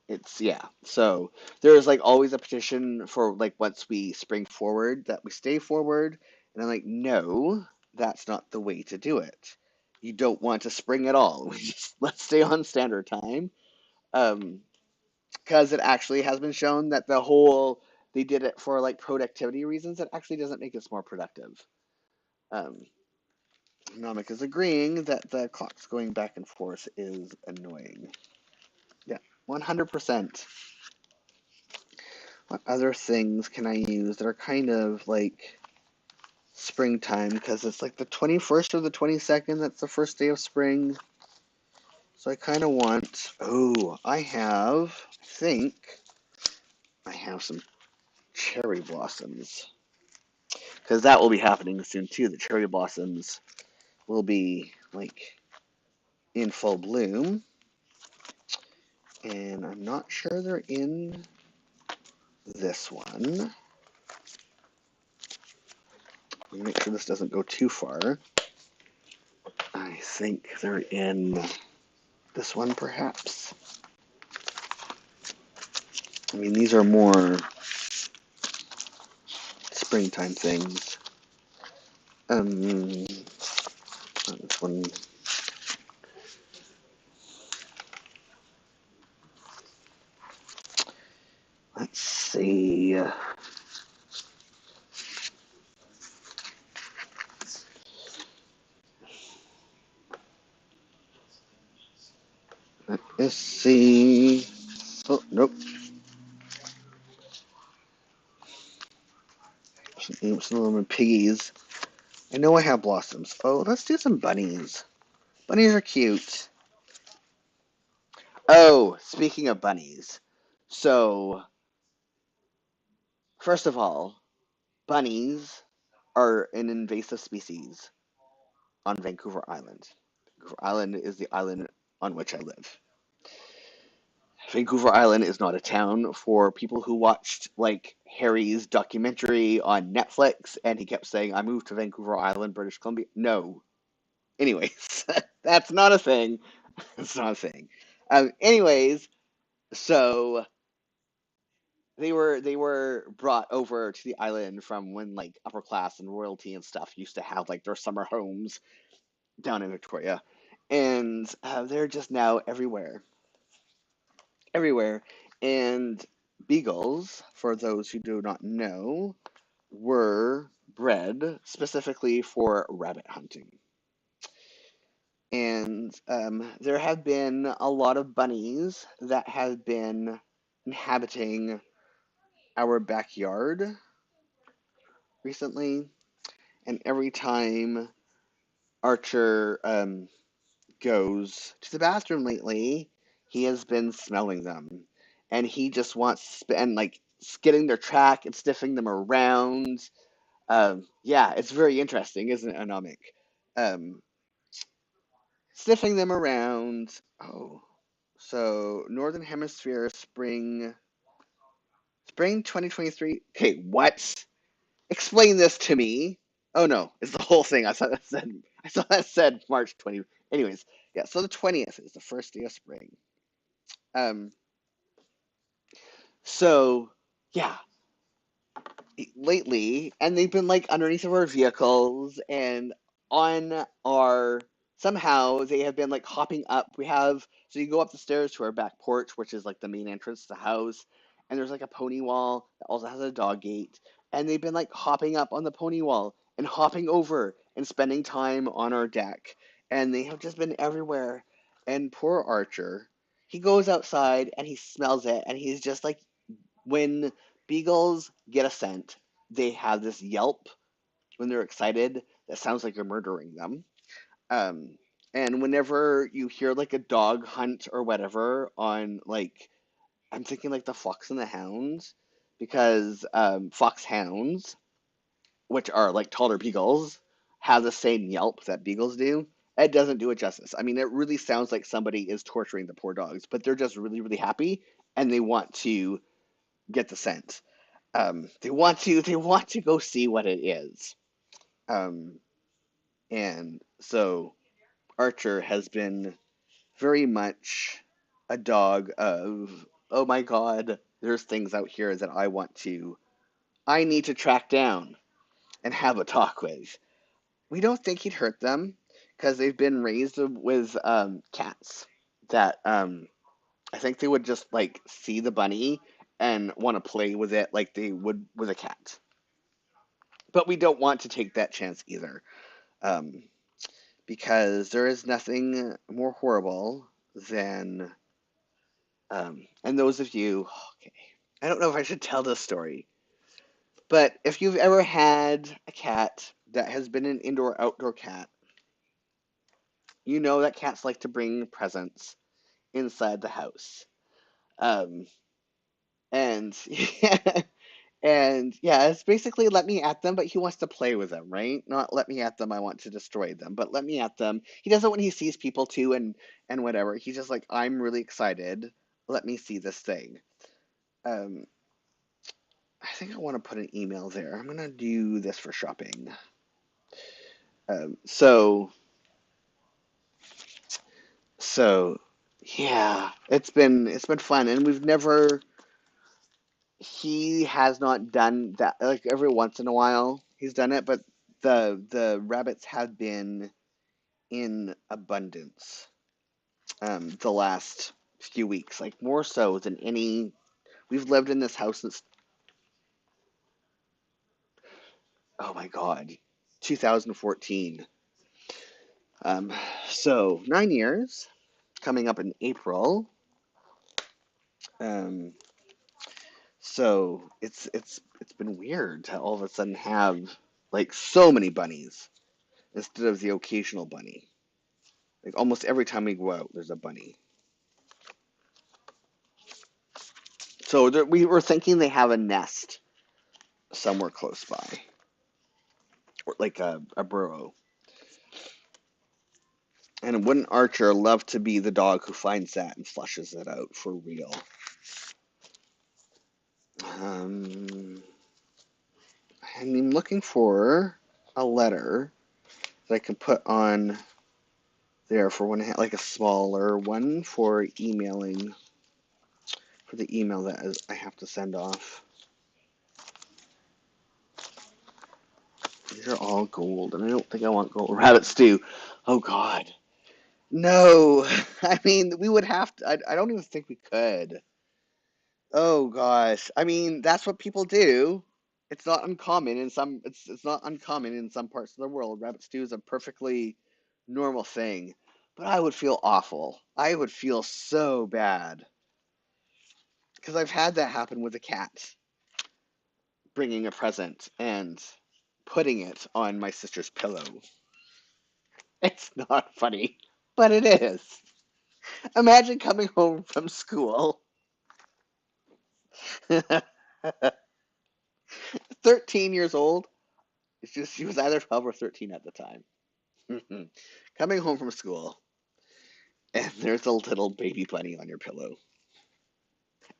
it's yeah. So there's like always a petition for like once we spring forward that we stay forward, and I'm like, no, that's not the way to do it. You don't want to spring at all. We just let's stay on standard time. Um, because it actually has been shown that they did it for like productivity reasons. It actually doesn't make us more productive. Um, Nomic is agreeing that the clocks going back and forth is annoying. Yeah, 100%. What other things can I use that are kind of like springtime? Because it's like the 21st or the 22nd, that's the first day of spring. So I kind of want. Oh, I think I have some cherry blossoms. Because that will be happening soon too. The cherry blossoms will be like in full bloom. And I'm not sure they're in this one. Let me make sure this doesn't go too far. I think they're in this one, perhaps. I mean, these are more springtime things. This one. Let's see. Let's see. Oh, nope. Some little piggies. I know I have blossoms. Oh, let's do some bunnies. Bunnies are cute. Oh, speaking of bunnies. So, first of all, bunnies are an invasive species on Vancouver Island. Vancouver Island is the island on which I live. Vancouver Island is not a town for people who watched like Harry's documentary on Netflix and he kept saying, I moved to Vancouver Island, British Columbia. No. Anyways, that's not a thing. It's not a thing. Anyways, so they were brought over to the island from when like upper class and royalty and stuff used to have like their summer homes down in Victoria, and they're just now everywhere. And beagles, for those who do not know, were bred specifically for rabbit hunting. And there have been a lot of bunnies that have been inhabiting our backyard recently. And every time Archer goes to the bathroom lately, he has been smelling them. And he just wants and like skidding their track and sniffing them around. Yeah, it's very interesting, isn't it, Anomic? Um, Sniffing them around. Oh, So Northern Hemisphere spring 2023. Okay, what? Explain this to me. Oh no, it's the whole thing. I saw that said March 20. Anyways, yeah, so the 20th is the first day of spring. Um, so yeah, lately, and they've been like underneath of our vehicles and on our somehow they have been like hopping up. So you go up the stairs to our back porch, which is like the main entrance to the house, and there's like a pony wall that also has a dog gate, and they've been like hopping up on the pony wall and hopping over and spending time on our deck, and they have just been everywhere. And poor Archer, he goes outside and he smells it, and he's just like, when beagles get a scent, they have this yelp when they're excited that sounds like you're murdering them. Um, and whenever you hear like a dog hunt or whatever on like, I'm thinking like the Fox and the Hounds, because foxhounds, which are like taller beagles, have the same yelp that beagles do. It doesn't do it justice. I mean, it really sounds like somebody is torturing the poor dogs, but they're just really, really happy and they want to get the scent. They want to go see what it is. Um, and so Archer has been very much a dog of, oh my God, there's things out here that I need to track down and have a talk with. We don't think he'd hurt them because they've been raised with cats that I think they would just like see the bunny and want to play with it like they would with a cat. But we don't want to take that chance either, um, because there is nothing more horrible than, and those of you, okay, I don't know if I should tell this story, but if you've ever had a cat that has been an indoor-outdoor cat, you know that cats like to bring presents inside the house. Um, and And yeah, it's basically let me at them, but he wants to play with them, right? Not let me at them, I want to destroy them, but let me at them. He does it when he sees people too, and whatever. He's just like, I'm really excited. Let me see this thing. Um, I think I want to put an email there. I'm gonna do this for shopping. So so yeah, it's been fun, and we've never. He has not done that, like every once in a while he's done it, but the rabbits have been in abundance the last few weeks, like more so than any. We've lived in this house since, oh my God, 2014. Um, so 9 years, coming up in April. Um, so it's been weird to all of a sudden have like so many bunnies instead of the occasional bunny. Like almost every time we go out, there's a bunny. So we were thinking they have a nest somewhere close by, or like a burrow. And wouldn't Archer love to be the dog who finds that and flushes it out for real? Um, I'm looking for a letter that I can put on there for when I have like a smaller one for emailing, for the email that I have to send off. These are all gold, and I don't think I want gold. Rabbit stew. Oh God. No. I mean, we would have to. I don't even think we could. Oh gosh. I mean, that's what people do. It's not uncommon in some it's not uncommon in some parts of the world. Rabbit stew is a perfectly normal thing. But I would feel awful. I would feel so bad because I've had that happen with a cat bringing a present and putting it on my sister's pillow. It's not funny, but it is. Imagine coming home from school. 13 years old. It's just she was either 12 or 13 at the time. Coming home from school, and there's a little baby bunny on your pillow,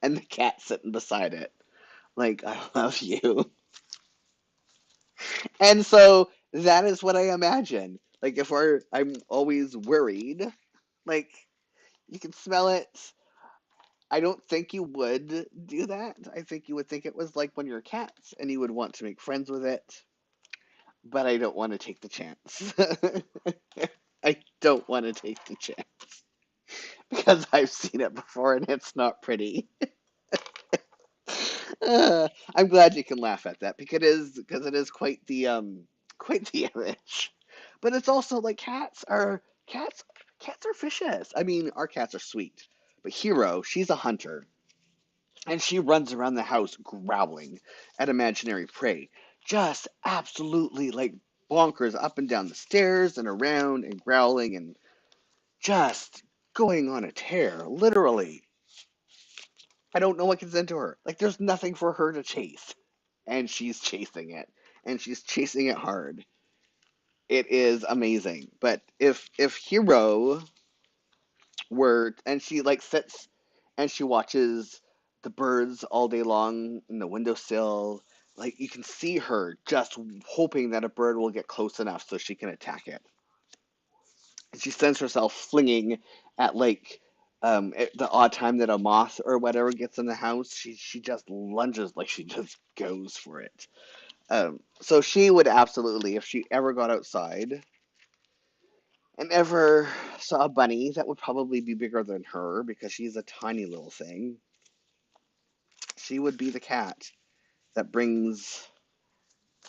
and the cat sitting beside it. Like, I love you. And so that is what I imagine. Like, I'm always worried. Like, you can smell it. I don't think you would do that. I think you would think it was like one of your cats and you would want to make friends with it. But I don't want to take the chance. I don't want to take the chance because I've seen it before and it's not pretty. I'm glad you can laugh at that because it is quite the image. But it's also like cats are vicious. I mean, our cats are sweet, but Hero, she's a hunter, and she runs around the house growling at imaginary prey, just absolutely like bonkers up and down the stairs and around and growling and just going on a tear, literally. I don't know what gets into her. Like, there's nothing for her to chase, and she's chasing it, and she's chasing it hard. It is amazing. But if Hero were, and she like sits and she watches the birds all day long in the windowsill, like you can see her just hoping that a bird will get close enough so she can attack it. And she sends herself flinging at like at the odd time that a moth or whatever gets in the house, she just lunges, like she just goes for it. So she would absolutely, if she ever got outside and ever saw a bunny that would probably be bigger than her because she's a tiny little thing, she would be the cat that brings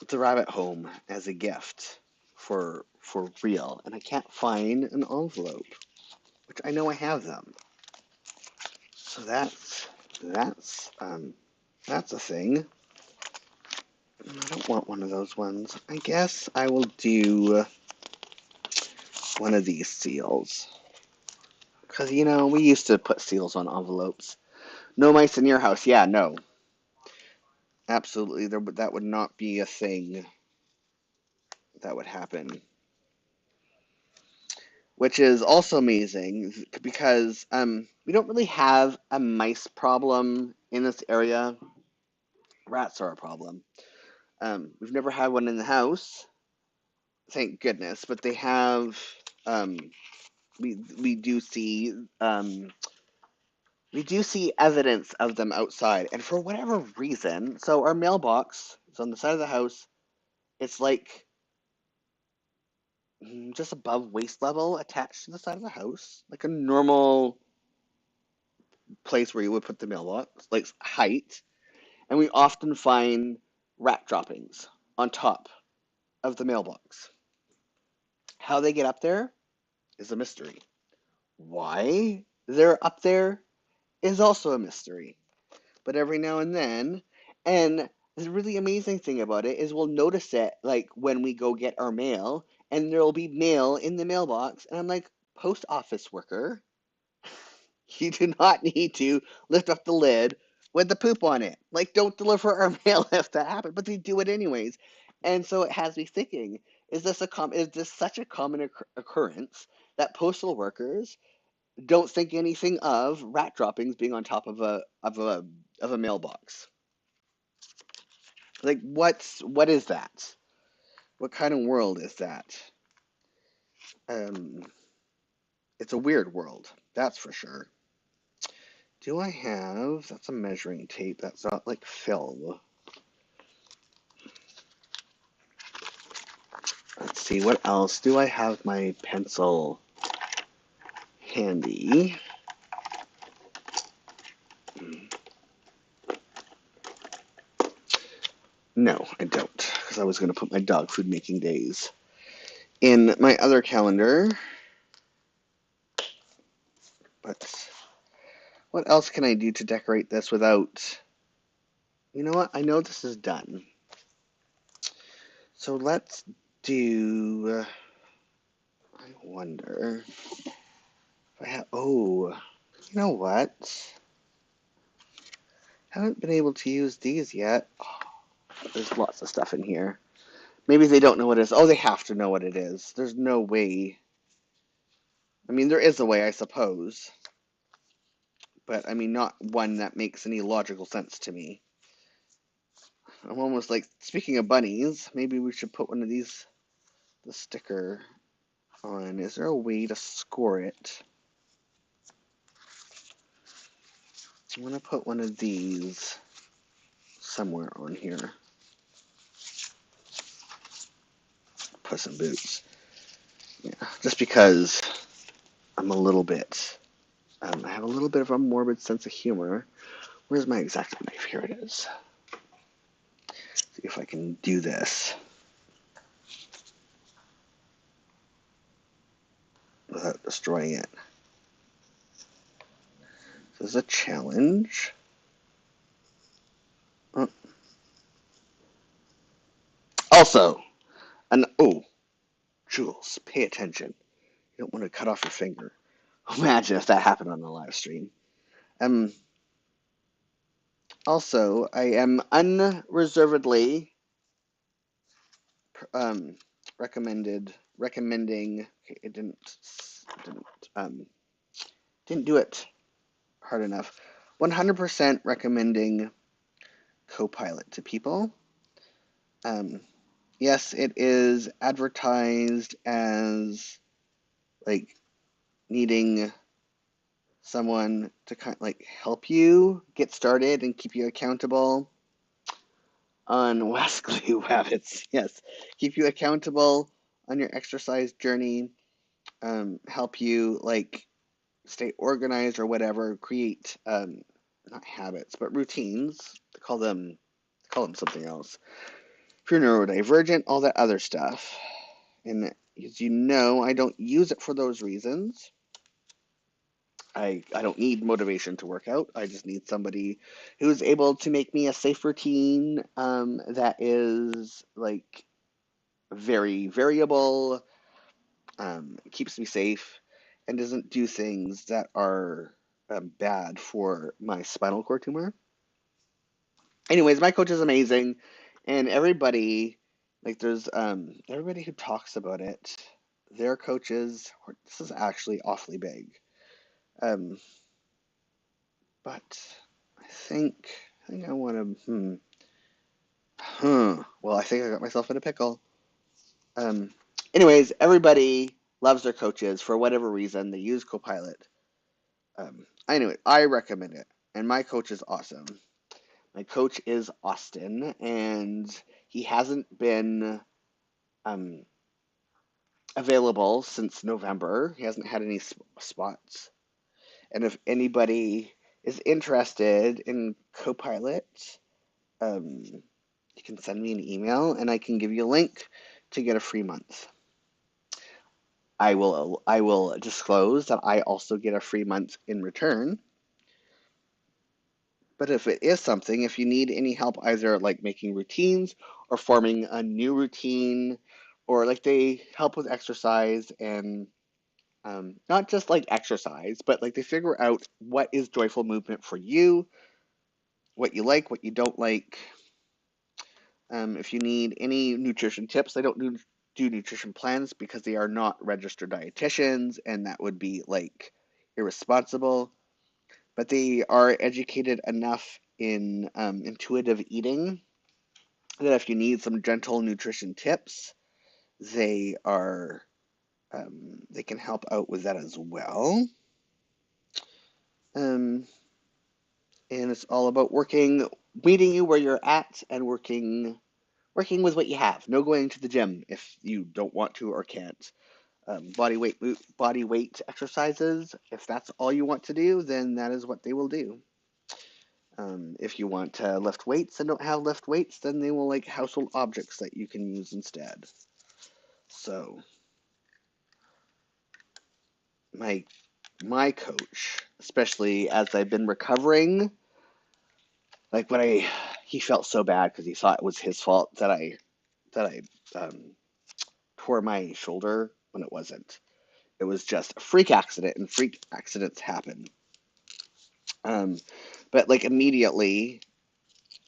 the rabbit home as a gift for real. And I can't find an envelope, which I know I have them. So that's that's a thing. I don't want one of those ones. I guess I will do one of these seals. Because, we used to put seals on envelopes. No mice in your house. Yeah, no. Absolutely. That would not be a thing that would happen. Which is also amazing because we don't really have a mice problem in this area. Rats are a problem. We've never had one in the house, thank goodness, but they have um, we do see evidence of them outside, and for whatever reason, so our mailbox is on the side of the house. It's like just above waist level, attached to the side of the house, like a normal place where you would put the mailbox, like height. And we often find rat droppings on top of the mailbox. How they get up there is a mystery. Why they're up there is also a mystery. But every now and then, and the really amazing thing about it is we'll notice it like when we go get our mail, and there'll be mail in the mailbox, and I'm like, post office worker, you do not need to lift up the lid with the poop on it. Like, don't deliver our mail if that happens, but they do it anyways. And so it has me thinking: is this such a common occurrence that postal workers don't think anything of rat droppings being on top of a mailbox? Like, what is that? What kind of world is that? Um, it's a weird world, that's for sure. Do I have? That's a measuring tape. That's not like film. Let's see, what else? Do I have my pencil handy? No, I don't, because I was going to put my dog food making days in my other calendar. But what else can I do to decorate this without... You know what? I know this is done. So let's do... I wonder if I have... Oh, you know what? Haven't been able to use these yet. Oh, there's lots of stuff in here. Maybe they don't know what it is. Oh, they have to know what it is. There's no way. I mean, there is a way, I suppose, but I mean, not one that makes any logical sense to me. I'm almost like, speaking of bunnies, maybe we should put one of these, the sticker on. Is there a way to score it? I'm going to put one of these somewhere on here. Puss in Boots. Yeah, just because I'm a little bit, I have a little bit of a morbid sense of humor. Where's my X-Acto knife? Here it is. See if I can do this without destroying it. This is a challenge. Oh. Also, Jules, pay attention. You don't want to cut off your finger. Imagine if that happened on the live stream. Also, I am unreservedly recommending. Okay, it didn't do it hard enough. 100% recommending Copilot to people. Yes, it is advertised as like needing someone to kind of like help you get started and keep you accountable on Wascally Wabbits. Yes, keep you accountable on your exercise journey, help you like stay organized or whatever, create not habits but routines. Call them something else. If you're neurodivergent, all that other stuff. And as you know, I don't use it for those reasons. I don't need motivation to work out. I just need somebody who's able to make me a safe routine that is like very variable, keeps me safe, and doesn't do things that are bad for my spinal cord tumor. Anyways, my coach is amazing, and everybody, like, there's everybody who talks about it, their coaches. This is actually awfully big, um, but I think I want to. Well, I think I got myself in a pickle. Um, Anyways, everybody loves their coaches for whatever reason. They use Copilot. Anyway, I recommend it, and my coach is awesome. My coach is Austin, and he hasn't been um, available since November. He hasn't had any spots. And if anybody is interested in Copilot, you can send me an email, and I can give you a link to get a free month. I will disclose that I also get a free month in return. But if it is something, if you need any help either like making routines or forming a new routine, or like they help with exercise and not just like exercise, but like they figure out what is joyful movement for you, what you like, what you don't like. If you need any nutrition tips, I don't do nutrition plans because they are not registered dietitians, and that would be like irresponsible. But they are educated enough in intuitive eating that if you need some gentle nutrition tips, they are they can help out with that as well. And it's all about meeting you where you're at, and working with what you have. No going to the gym if you don't want to or can't. Body weight exercises. If that's all you want to do, then that is what they will do. If you want to lift weights and don't have lift weights, then they will like household objects that you can use instead. So my coach, especially as I've been recovering, like he felt so bad because he thought it was his fault that I tore my shoulder when it wasn't. It was just a freak accident, and freak accidents happen. But like immediately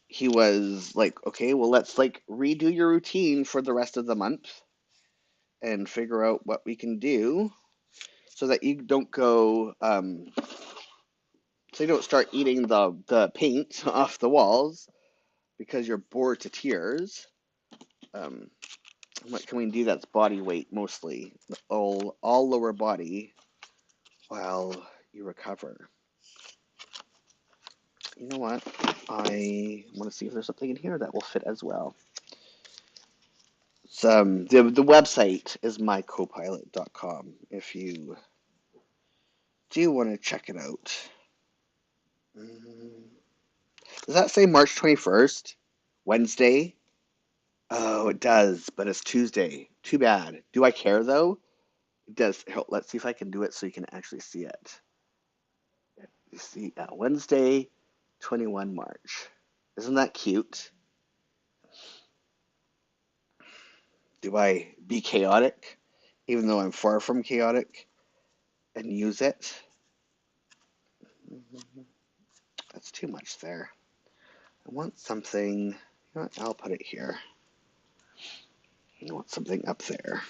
he was like, okay, well, let's like redo your routine for the rest of the month and figure out what we can do. so that you don't so you don't start eating the paint off the walls because you're bored to tears. Um, what can we do that's body weight mostly? All lower body while you recover. You know what? I want to see if there's something in here that will fit as well. The website is mycopilot.com if you do want to check it out. Does that say March 21st? Wednesday? Oh, it does, but it's Tuesday. Too bad. Do I care though? It does. Let's see if I can do it so you can actually see it. You see, Wednesday, 21 March. Isn't that cute? Do I be chaotic, even though I'm far from chaotic, and use it? That's too much there. I want something. You know what? I'll put it here. I want something up there.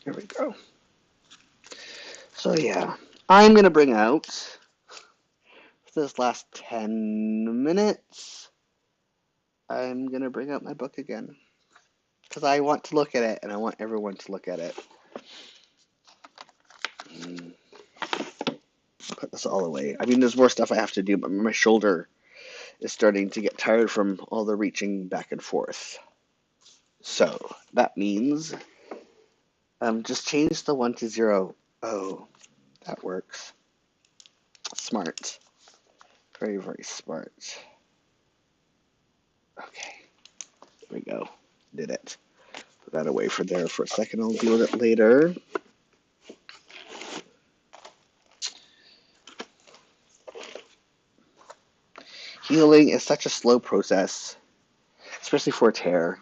Here we go. So yeah, I'm gonna bring out for this last 10 minutes. I'm gonna bring out my book again because I want to look at it and I want everyone to look at it. Put this all away. I mean, there's more stuff I have to do, but my shoulder is starting to get tired from all the reaching back and forth. So that means just change the 1 to 0. Oh, that works. Smart. Very, very smart. Okay, there we go. Did it. Put that away for there for a second. I'll deal with it later. Healing is such a slow process, especially for a tear.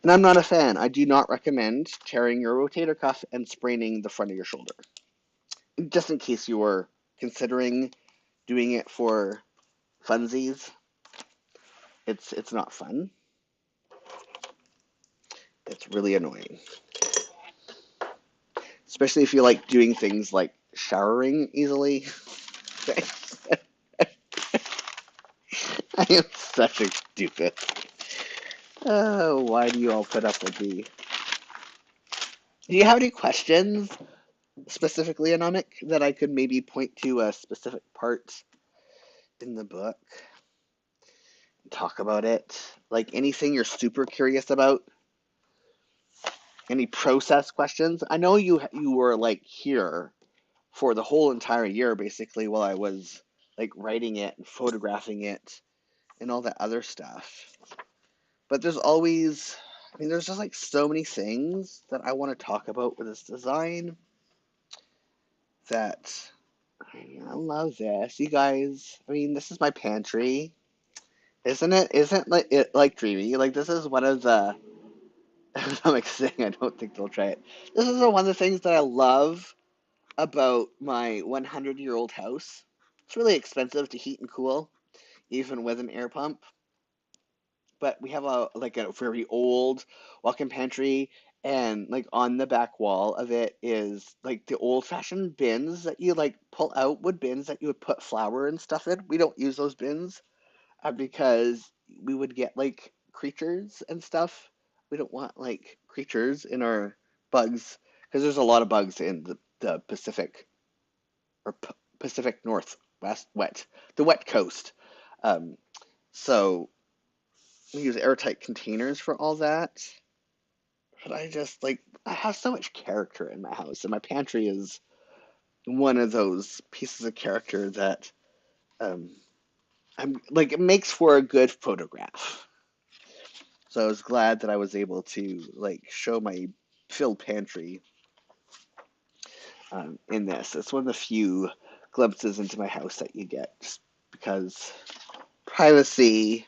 And I'm not a fan. I do not recommend tearing your rotator cuff and spraining the front of your shoulder. Just in case you were considering doing it for funsies, it's not fun. It's really annoying. Especially if you like doing things like showering easily. I am such a stupid. Oh, why do you all put up with me? Do you have any questions specifically, Anomic, that I could maybe point to a specific part in the book? Talk about it. Like anything you're super curious about? Any process questions? I know you were like here for the whole entire year basically while I was like writing it and photographing it and all that other stuff. But there's always, I mean, there's just like so many things that I want to talk about with this design that I love this. You guys, I mean, this is my pantry. Isn't it? Isn't like it like dreamy? Like this is one of the I'm like saying I don't think they'll try it. This is one of the things that I love about my 100-year-old house. It's really expensive to heat and cool, even with an air pump. But we have a very old walk-in pantry, and like on the back wall of it is like the old-fashioned bins that you like pull out, wood bins that you would put flour and stuff in. We don't use those bins because we would get like creatures and stuff. We don't want like creatures in our bugs because there's a lot of bugs in the Pacific or Pacific Northwest the wet coast. Um, so we use airtight containers for all that. But I have so much character in my house, and my pantry is one of those pieces of character that um, I'm like it makes for a good photograph. So I was glad that I was able to like show my filled pantry in this. It's one of the few glimpses into my house that you get, just because privacy,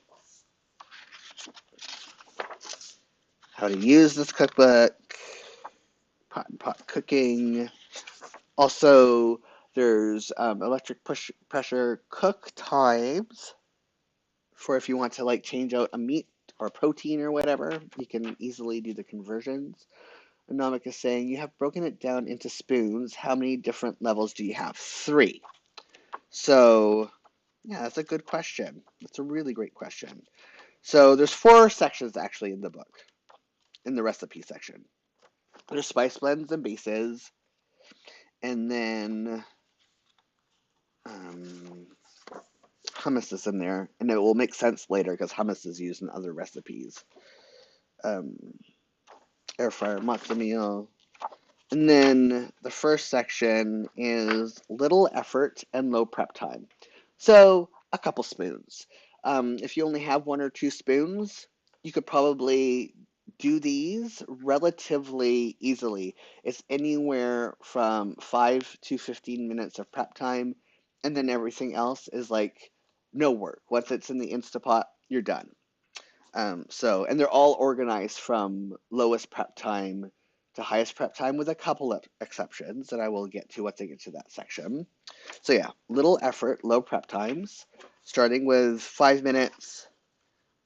how to use this cookbook, pot and pot cooking. Also, there's electric pressure cook times for if you want to like change out a meat or protein or whatever. You can easily do the conversions. Anomic is saying, you have broken it down into spoons. How many different levels do you have? 3. So, yeah, that's a good question. That's a really great question. So there's 4 sections actually in the book, in the recipe section. There's spice blends and bases, and then hummus is in there, and it will make sense later because hummus is used in other recipes. Air fryer, matzo meal. And then the first section is little effort and low prep time. So a couple spoons. If you only have 1 or 2 spoons, you could probably do these relatively easily. It's anywhere from 5 to 15 minutes of prep time, and then everything else is like no work. Once it's in the Instapot, you're done. And they're all organized from lowest prep time to highest prep time with a couple of exceptions that I will get to once I get to that section. So yeah, little effort, low prep times, starting with 5 minutes,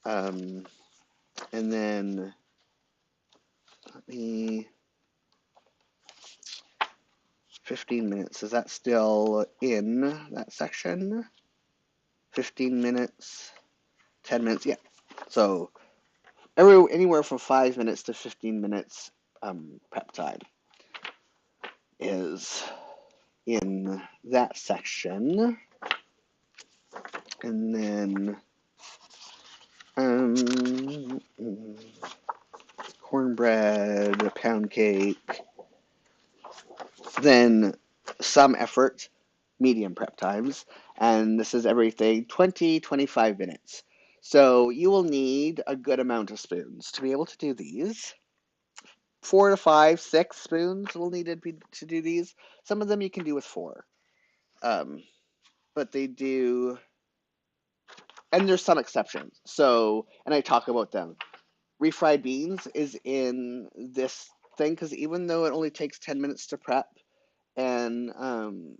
and then let me 15 minutes. Is that still in that section? 15 minutes, 10 minutes, yeah. So anywhere from 5 minutes to 15 minutes prep time is in that section. And then cornbread, a pound cake, then some effort, medium prep times, and this is everything 20-25 minutes. So you will need a good amount of spoons to be able to do these. 4 to 5, 6 spoons will need to do these. Some of them you can do with 4. But they do, and there's some exceptions. So, and I talk about them. Refried beans is in this thing because even though it only takes 10 minutes to prep, and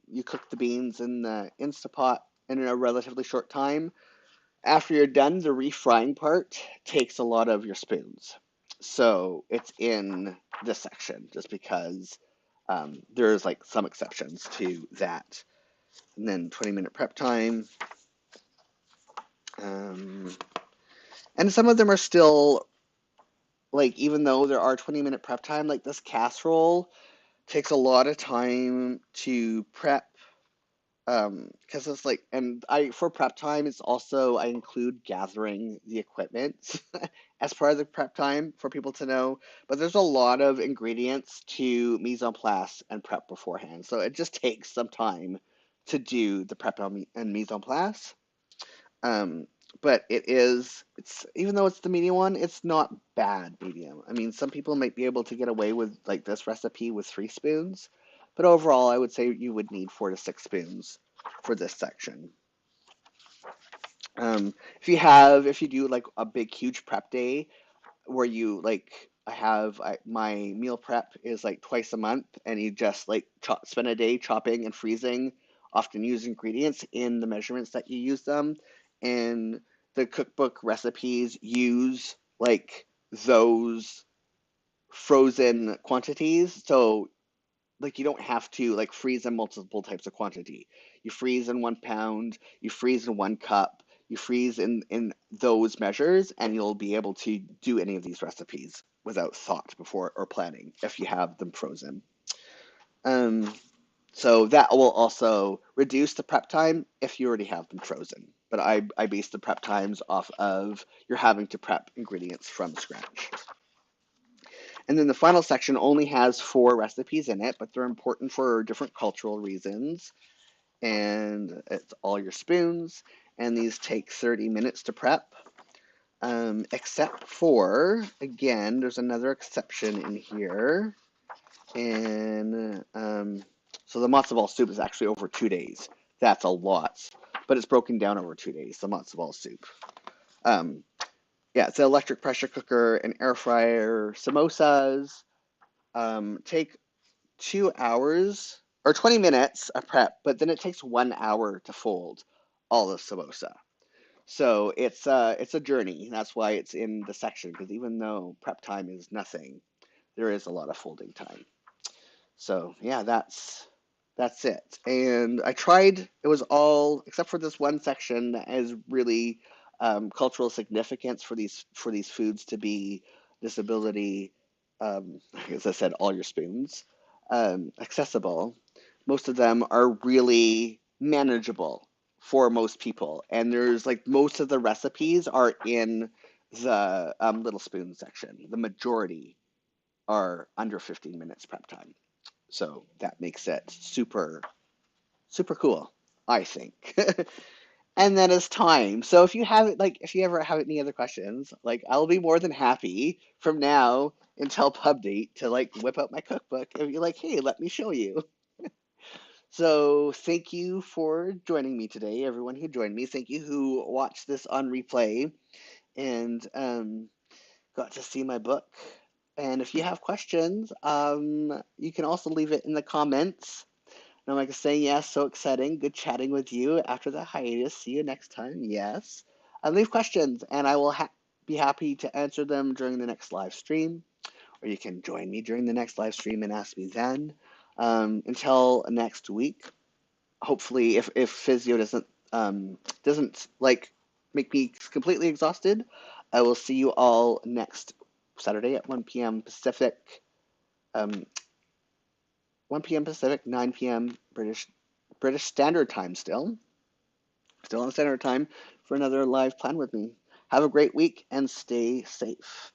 you cook the beans in the Instapot in a relatively short time, after you're done, the refrying part takes a lot of your spoons. So it's in this section just because there's like some exceptions to that. And then 20-minute prep time. And some of them are still, like, even though there are 20-minute prep time, like this casserole takes a lot of time to prep. Because it's like, and for prep time, it's also, I include gathering the equipment as part of the prep time for people to know. But there's a lot of ingredients to mise en place and prep beforehand. So it just takes some time to do the prep and mise en place. But it's even though it's the medium one, it's not bad medium. I mean, some people might be able to get away with like this recipe with 3 spoons, but overall, I would say you would need 4 to 6 spoons for this section. If you do like a big, huge prep day where you like, my meal prep is like twice a month, and you just like spend a day chopping and freezing, often use ingredients in the measurements that you use them, and the cookbook recipes use like those frozen quantities. So like you don't have to like freeze in multiple types of quantity. You freeze in 1 pound, you freeze in 1 cup, you freeze in those measures, and you'll be able to do any of these recipes without thought before or planning if you have them frozen. So that will also reduce the prep time if you already have them frozen. But I base the prep times off of you're having to prep ingredients from scratch. And then the final section only has 4 recipes in it, but they're important for different cultural reasons. And it's all your spoons, and these take 30 minutes to prep. Except for, again, there's another exception in here. And so the matzo ball soup is actually over 2 days. That's a lot, but it's broken down over 2 days, the matzo ball soup. Yeah, it's an electric pressure cooker, an air fryer, samosas. Take 2 hours or 20 minutes of prep, but then it takes 1 hour to fold all the samosa. So it's a journey. That's why it's in the section, because even though prep time is nothing, there is a lot of folding time. So yeah, that's it. And I tried, it was all except for this one section that has really cultural significance for these foods to be disability, as I said, all your spoons, accessible. Most of them are really manageable for most people. And there's like most of the recipes are in the little spoon section. The majority are under 15 minutes prep time. So that makes it super cool, I think. And then it's time. So if you ever have any other questions, like I'll be more than happy from now until pub date to like whip out my cookbook and be like, hey, let me show you. So thank you for joining me today, everyone who joined me. Thank you who watched this on replay and got to see my book. And if you have questions, you can also leave it in the comments. And I'm like saying, yes, so exciting. Good chatting with you after the hiatus. See you next time. Yes. Leave questions, and I will be happy to answer them during the next live stream, or you can join me during the next live stream and ask me then. Until next week, hopefully, if physio doesn't like make me completely exhausted, I will see you all next Saturday at 1 p.m. Pacific. Um, 1 p.m. Pacific, 9 p.m. British Standard Time still on Standard Time for another live plan with me. Have a great week and stay safe.